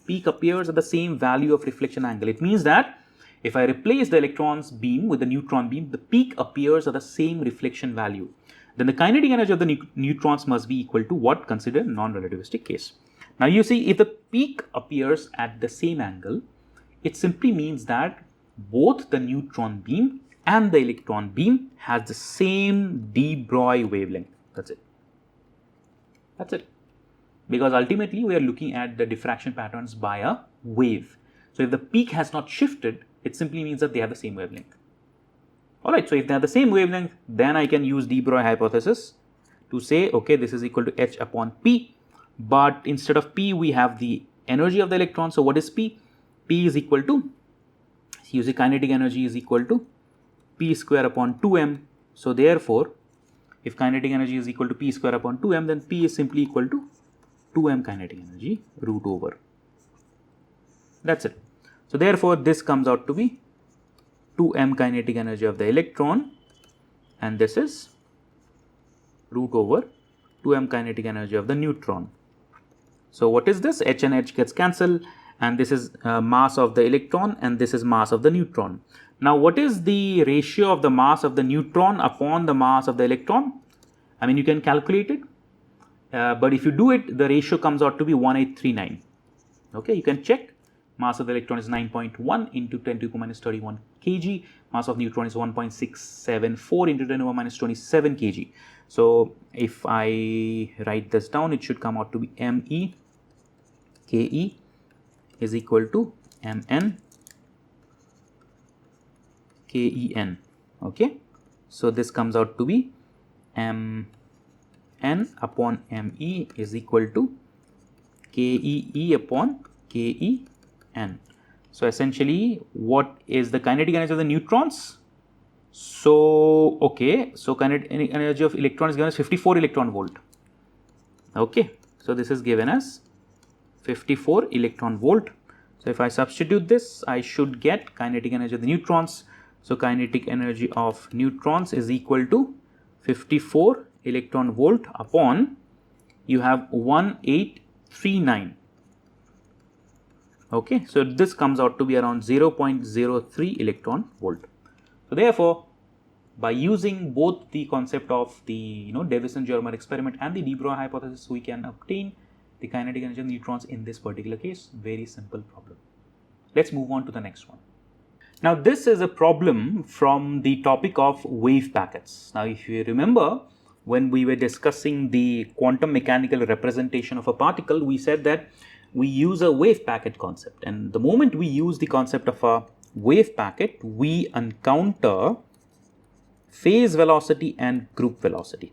of reflection angle. It means that if I replace the electron's beam with the neutron beam, the peak appears at the same reflection value. Then the kinetic energy of the neutrons must be equal to what? Consider non-relativistic case. Now you see, if the peak appears at the same angle, it simply means that both the neutron beam and the electron beam has the same de-Broglie wavelength. That's it. That's it. Because ultimately we are looking at the diffraction patterns by a wave. So if the peak has not shifted, it simply means that they have the same wavelength. Alright, so if they have the same wavelength, then I can use de-Broglie hypothesis to say, okay, this is equal to h upon p, but instead of p, we have the energy of the electron. So what is p? P is equal to, you see, kinetic energy is equal to p square upon 2m. So therefore, if kinetic energy is equal to p square upon 2m, then p is simply equal to 2m kinetic energy root over. That's it. So therefore, this comes out to be 2m kinetic energy of the electron, and this is root over 2m kinetic energy of the neutron. So what is this? H and H gets cancelled, and this is mass of the electron, and this is mass of the neutron. Now what is the ratio of the mass of the neutron upon the mass of the electron? I mean, you can calculate it, but if you do it, the ratio comes out to be 1839. Okay, you can check. Mass of the electron is 9.1 into 10 to the minus 31 kg. Mass of neutron is 1.674 into 10 to the minus 27 kg. So if I write this down, it should come out to be ME KE is equal to MN KEN. Okay, so this comes out to be MN upon ME is equal to KEE upon KEN. So essentially, what is the kinetic energy of the neutrons? So okay, so kinetic energy of electron is given as 54 electron volt. Okay, so this is given as 54 electron volt. So if I substitute this, I should get kinetic energy of the neutrons. So kinetic energy of neutrons is equal to 54 electron volt upon, you have 1839. Okay, so this comes out to be around 0.03 electron volt. So therefore, by using both the concept of the Davison-Germer experiment and the de-Broglie hypothesis, we can obtain the kinetic energy of neutrons in this particular case. Very simple problem. Let's move on to the next one. Now this is a problem from the topic of wave packets. Now if you remember, when we were discussing the quantum mechanical representation of a particle, we said that we use a wave packet concept, and the moment we use the concept of a wave packet, we encounter phase velocity and group velocity.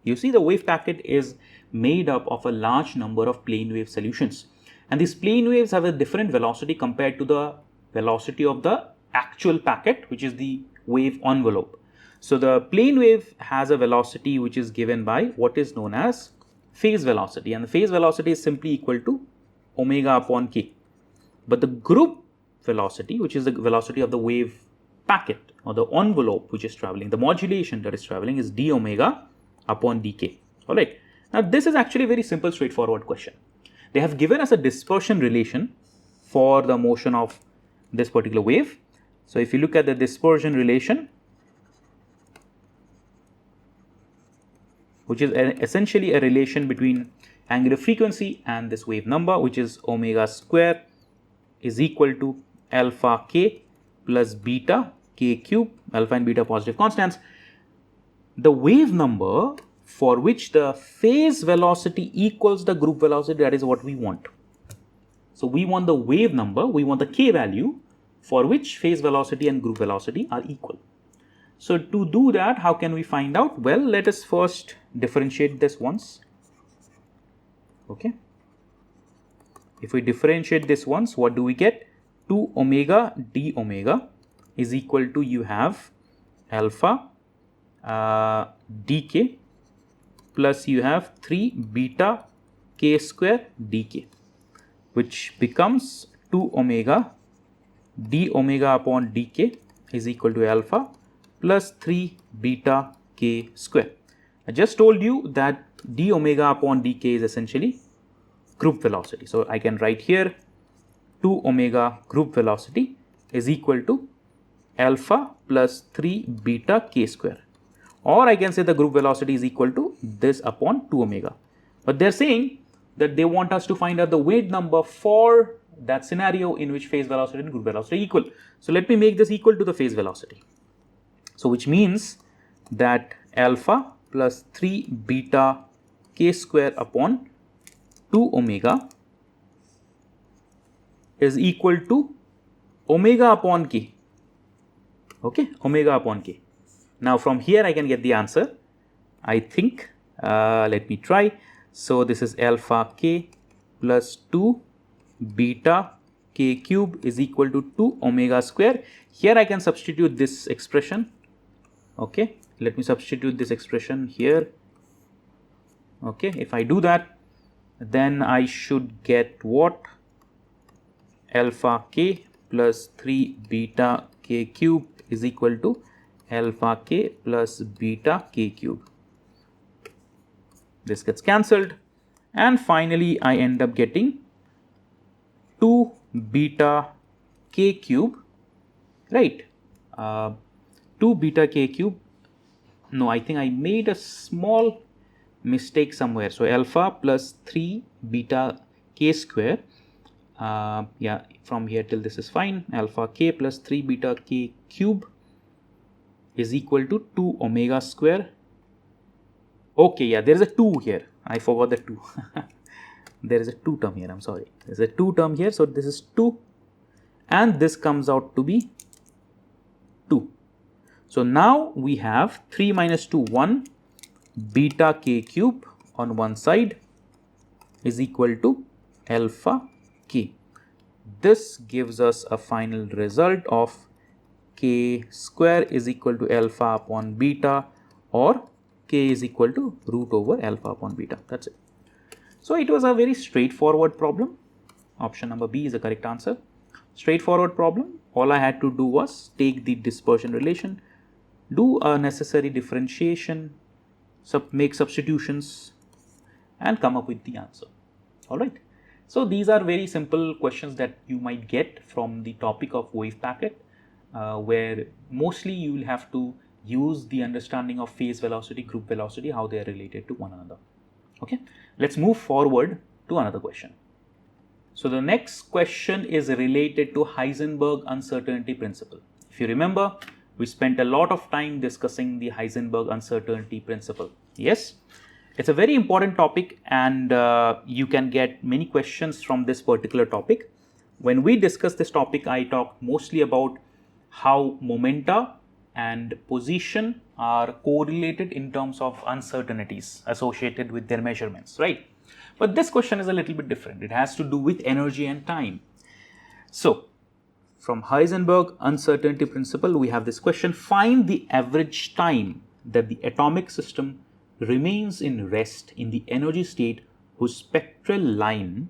You see, the wave packet is made up of a large number of plane wave solutions, and these plane waves have a different velocity compared to the velocity of the actual packet, which is the wave envelope. So the plane wave has a velocity which is given by what is known as phase velocity, and the phase velocity is simply equal to omega upon k. But the group velocity, which is the velocity of the wave packet or the envelope which is traveling, the modulation that is traveling, is d omega upon dk. Alright. Now this is actually a very simple, straightforward question. They have given us a dispersion relation for the motion of this particular wave. So if you look at the dispersion relation, which is essentially a relation between angular frequency and this wave number, which is omega square is equal to alpha k plus beta k cube, alpha and beta positive constants. The wave number for which the phase velocity equals the group velocity, that is what we want. So we want the wave number, we want the k value for which phase velocity and group velocity are equal. So to do that, how can we find out? Well, let us first differentiate this once. Okay. If we differentiate this once, what do we get? 2 omega d omega is equal to, you have alpha dk plus you have 3 beta k square dk, which becomes 2 omega d omega upon dk is equal to alpha plus 3 beta k square. I just told you that d omega upon dk is essentially group velocity. So I can write here 2 omega group velocity is equal to alpha plus 3 beta k square. Or I can say the group velocity is equal to this upon 2 omega. But they're saying that they want us to find out the weight number for that scenario in which phase velocity and group velocity are equal. So let me make this equal to the phase velocity. So which means that alpha plus 3 beta k square upon 2 omega is equal to omega upon k. Okay, omega upon k. Now from here I can get the answer, I think. Let me try. So this is alpha k plus 2 beta k cube is equal to 2 omega square. Here I can substitute this expression. Okay, let me substitute this expression here. Okay, if I do that, then I should get what? Alpha k plus 3 beta k cube is equal to alpha k plus beta k cube. This gets cancelled, and finally I end up getting 2 beta k cube, right? 2 beta k cube. No, I think I made a small mistake somewhere. So alpha plus 3 beta k square. Yeah, from here till this is fine. Alpha k plus 3 beta k cube is equal to 2 omega square. Okay, yeah, there is a 2 here. I forgot the 2. There is a 2 term here. I'm sorry. There's a 2 term here. So this is 2. And this comes out to be 2. So now we have 3 minus 2, 1 beta k cube on one side is equal to alpha k. This gives us a final result of k square is equal to alpha upon beta, or k is equal to root over alpha upon beta. That's it. So it was a very straightforward problem. Option number B is the correct answer. Straightforward problem. All I had to do was take the dispersion relation, do a necessary differentiation, make substitutions, and come up with the answer. Alright. So these are very simple questions that you might get from the topic of wave packet, where mostly you will have to use the understanding of phase velocity, group velocity, how they are related to one another. Okay. Let's move forward to another question. So the next question is related to Heisenberg uncertainty principle. If you remember, we spent a lot of time discussing the Heisenberg uncertainty principle. Yes, it's a very important topic, and you can get many questions from this particular topic. When we discuss this topic, I talk mostly about how momenta and position are correlated in terms of uncertainties associated with their measurements, right? But this question is a little bit different. It has to do with energy and time. So, from Heisenberg uncertainty principle, we have this question: find the average time that the atomic system remains in rest in the energy state whose spectral line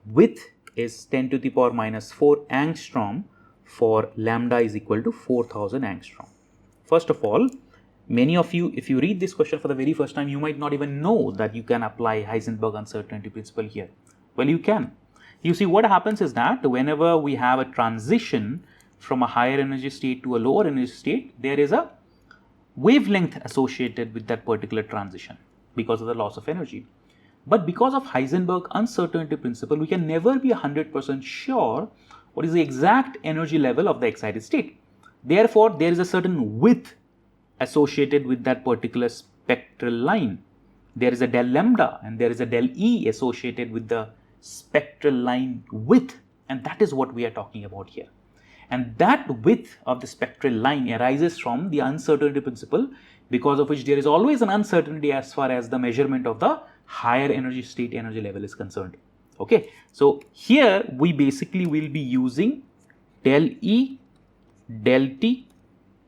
width is 10 to the power minus 4 angstrom for lambda is equal to 4000 angstrom. First of all, many of you, if you read this question for the very first time, you might not even know that you can apply Heisenberg uncertainty principle here. Well, you can. You see, what happens is that whenever we have a transition from a higher energy state to a lower energy state, there is a wavelength associated with that particular transition because of the loss of energy. But because of Heisenberg uncertainty principle, we can never be 100% sure what is the exact energy level of the excited state. Therefore, there is a certain width associated with that particular spectral line. There is a del lambda and there is a del E associated with the spectral line width, and that is what we are talking about here. And that width of the spectral line arises from the uncertainty principle, because of which there is always an uncertainty as far as the measurement of the higher energy state energy level is concerned. Okay, so here we basically will be using del E del T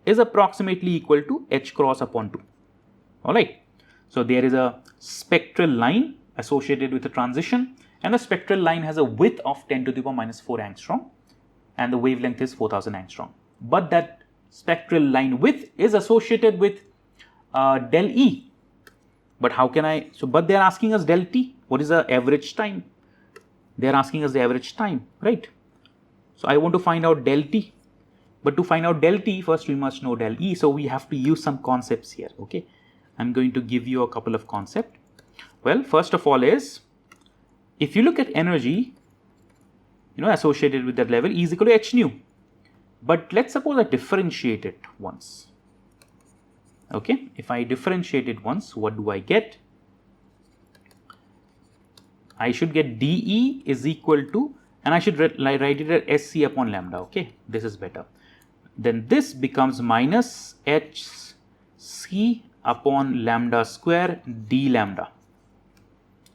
is approximately equal to h cross upon 2. Alright, so there is a spectral line associated with the transition, and the spectral line has a width of 10 to the power minus 4 angstrom, and the wavelength is 4000 angstrom. But that spectral line width is associated with del E. But how can I, so but they are asking us del T, what is the average time? They are asking us the average time, right? So I want to find out del T. But to find out del T, first we must know del E. So we have to use some concepts here, okay? I'm going to give you a couple of concepts. Well, first of all is, if you look at energy, associated with that level, E is equal to h nu. But let's suppose I differentiate it once. Okay, if I differentiate it once, what do I get? I should get dE is equal to, and I should write it as SC upon lambda. Okay, this is better. Then this becomes minus HC upon lambda square d lambda.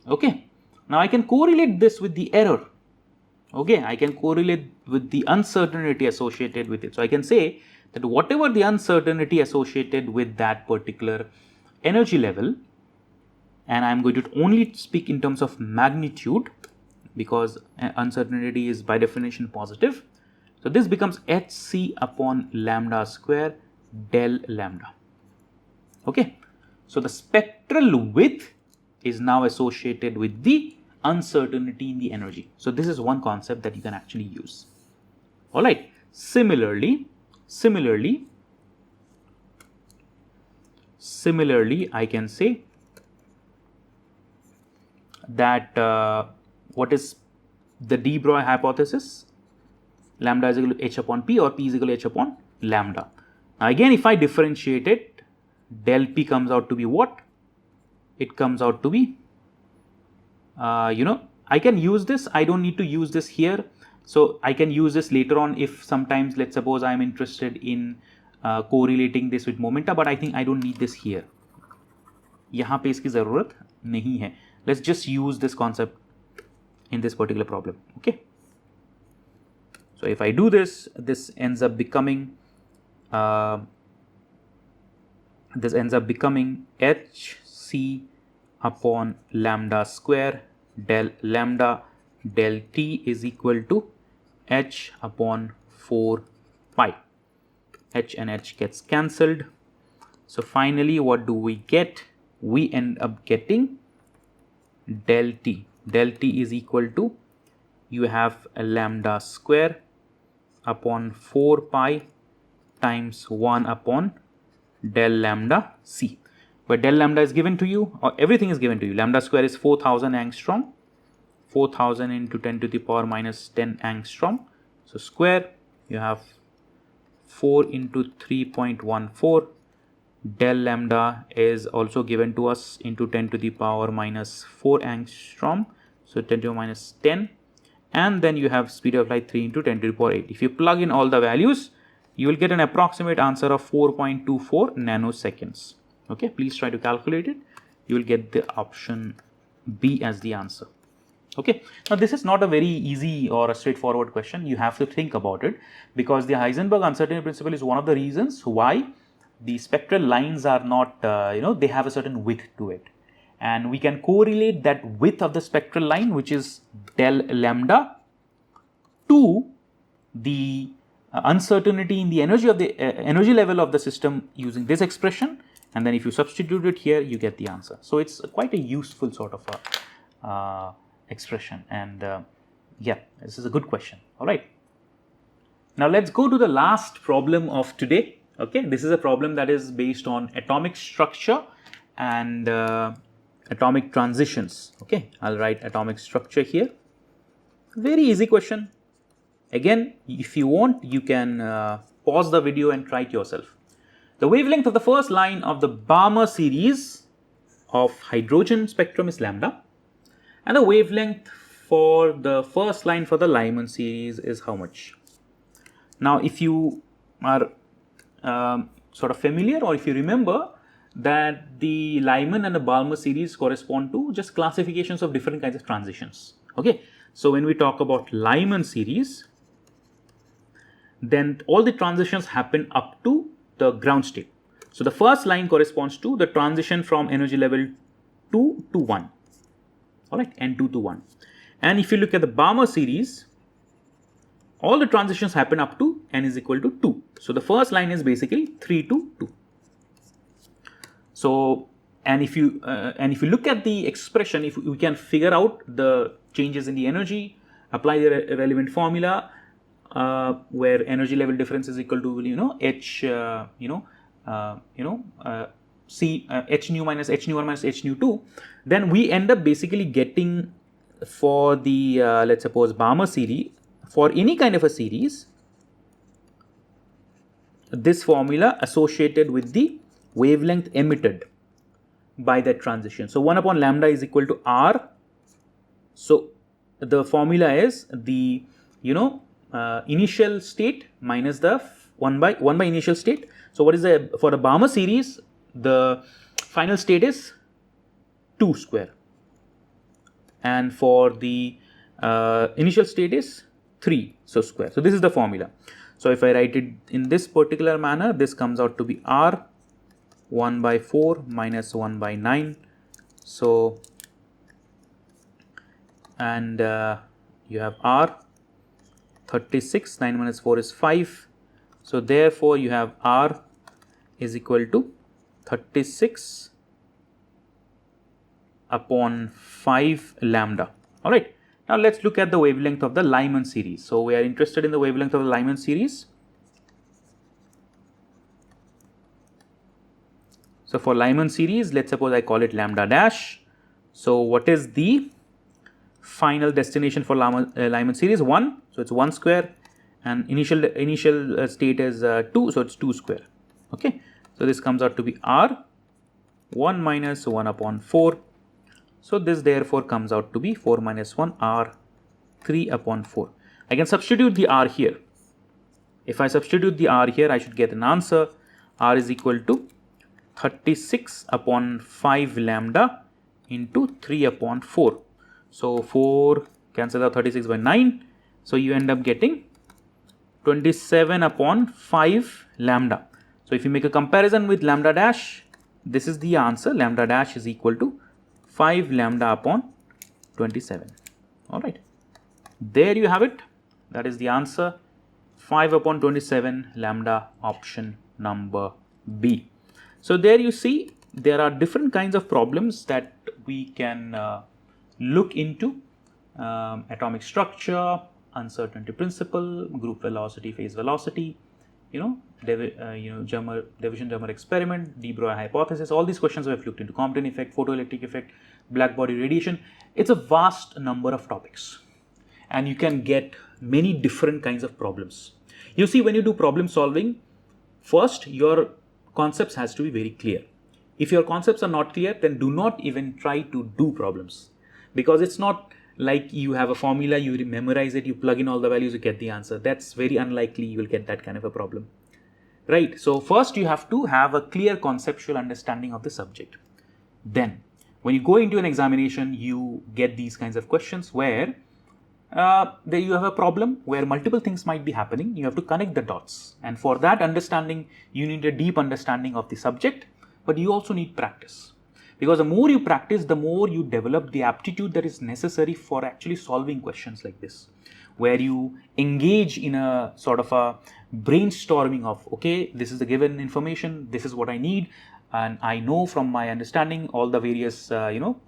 Okay, now I can correlate this with the error. Okay, I can correlate with the uncertainty associated with it. So I can say that whatever the uncertainty associated with that particular energy level, and I'm going to only speak in terms of magnitude because uncertainty is by definition positive. So this becomes HC upon lambda square del lambda. Okay, so the spectral width is now associated with the uncertainty in the energy. So this is one concept that you can actually use. All right. Similarly, I can say that what is the de-Broglie hypothesis, lambda is equal to h upon p or p is equal to h upon lambda. Now again, if I differentiate it, del p comes out to be what? It comes out to be, I can use this, I don't need to use this here. So I can use this later on if sometimes, let's suppose I am interested in correlating this with momenta, but I think I don't need this here. यहाँ पे इसकी ज़रूरत नहीं है. Let's just use this concept in this particular problem. Okay. So if I do this, this ends up becoming hc upon lambda square del lambda del t is equal to h upon 4 pi. H and h gets cancelled. So finally, what do we get? We end up getting del t. Del t is equal to, you have a lambda square upon 4 pi times 1 upon del lambda c, where del lambda is given to you, or everything is given to you. Lambda square is 4000 angstrom, 4000 into 10 to the power minus 10 angstrom. So square, you have 4 into 3.14. Del lambda is also given to us into 10 to the power minus 4 angstrom. So 10 to the power minus 10. And then you have speed of light 3 into 10 to the power 8. If you plug in all the values, you will get an approximate answer of 4.24 nanoseconds. Okay, please try to calculate it. You will get the option B as the answer. Okay, now this is not a very easy or a straightforward question. You have to think about it, because the Heisenberg uncertainty principle is one of the reasons why the spectral lines are not, they have a certain width to it. And we can correlate that width of the spectral line, which is del lambda, to the uncertainty in the energy of the energy level of the system using this expression. And then if you substitute it here, you get the answer. So it's quite a useful sort of a expression. And yeah, this is a good question. All right. Now let's go to the last problem of today. Okay, this is a problem that is based on atomic structure and atomic transitions. Okay, I'll write atomic structure here. Very easy question. Again, if you want, you can pause the video and try it yourself. The wavelength of the first line of the Balmer series of hydrogen spectrum is lambda, and the wavelength for the first line for the Lyman series is how much? Now, if you are sort of familiar, or if you remember that the Lyman and the Balmer series correspond to just classifications of different kinds of transitions. Okay, so when we talk about Lyman series, then all the transitions happen up to the ground state. So the first line corresponds to the transition from energy level 2 to 1. All right, N2 to 1. And if you look at the Balmer series, all the transitions happen up to n is equal to 2. So the first line is basically 3 to 2. So, and if you look at the expression, if we can figure out the changes in the energy, apply the relevant formula, where energy level difference is equal to h h nu minus h nu 1 minus h nu 2, then we end up basically getting for the let's suppose Balmer series, for any kind of a series, this formula associated with the wavelength emitted by that transition. So 1 upon lambda is equal to r. So the formula is the initial state minus the 1 by initial state. So what is the, for the Balmer series, the final state is 2 square, and for the initial state is 3 square. So this is the formula. So if I write it in this particular manner, this comes out to be r 1 by 4 minus 1 by 9. So and you have r 36, 9 minus 4 is 5. So therefore you have r is equal to 36 upon 5 lambda. All right. Now let's look at the wavelength of the Lyman series. So we are interested in the wavelength of the Lyman series. So for Lyman series, let's suppose I call it lambda dash. So what is the final destination for Lyman series 1, so it's 1 square, and initial state is 2, so it's 2 square. Okay, so this comes out to be r 1 minus 1 upon 4. So this therefore comes out to be 4 minus 1 r 3 upon 4. I can substitute the r here. If I substitute the r here, I should get an answer. R is equal to 36 upon 5 lambda into 3 upon 4. So 4 cancel out 36 by 9. So you end up getting 27 upon 5 lambda. So if you make a comparison with lambda dash, this is the answer. Lambda dash is equal to 5 lambda upon 27. Alright. There you have it. That is the answer. 5 upon 27 lambda, option number B. So there you see there are different kinds of problems that we can look into. Atomic structure, uncertainty principle, group velocity, phase velocity, Division-Germer experiment, DE-BROGLIE hypothesis. All these questions we have looked into. Compton effect, photoelectric effect, Blackbody radiation. It's a vast number of topics, and you can get many different kinds of problems. You see, when you do problem solving, first your concepts has to be very clear. If your concepts are not clear, then do not even try to do problems, because it's not like you have a formula, you memorize it, you plug in all the values, you get the answer. That's very unlikely you will get that kind of a problem, right? So first you have to have a clear conceptual understanding of the subject. Then when you go into an examination, you get these kinds of questions where there you have a problem where multiple things might be happening. You have to connect the dots, and for that understanding you need a deep understanding of the subject, but you also need practice, because the more you practice, the more you develop the aptitude that is necessary for actually solving questions like this, where you engage in a sort of a brainstorming of, okay, this is the given information, this is what I need, and I know from my understanding all the various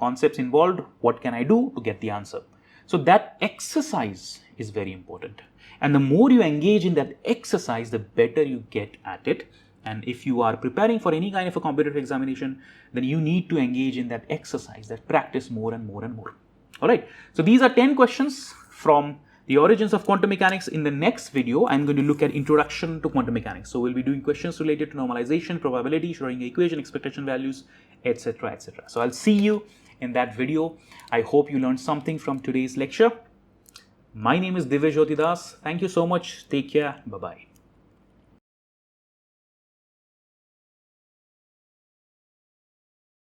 concepts involved, what can I do to get the answer. So that exercise is very important, and the more you engage in that exercise, the better you get at it. And if you are preparing for any kind of a competitive examination, then you need to engage in that exercise, that practice more and more and more. Alright, so these are 10 questions from the origins of quantum mechanics. In the next video, I'm going to look at introduction to quantum mechanics. So we'll be doing questions related to normalization, probability, Schrodinger equation, expectation values, etc., etc. So I'll see you in that video. I hope you learned something from today's lecture. My name is Divya Jyoti Das. Thank you so much. Take care. Bye-bye.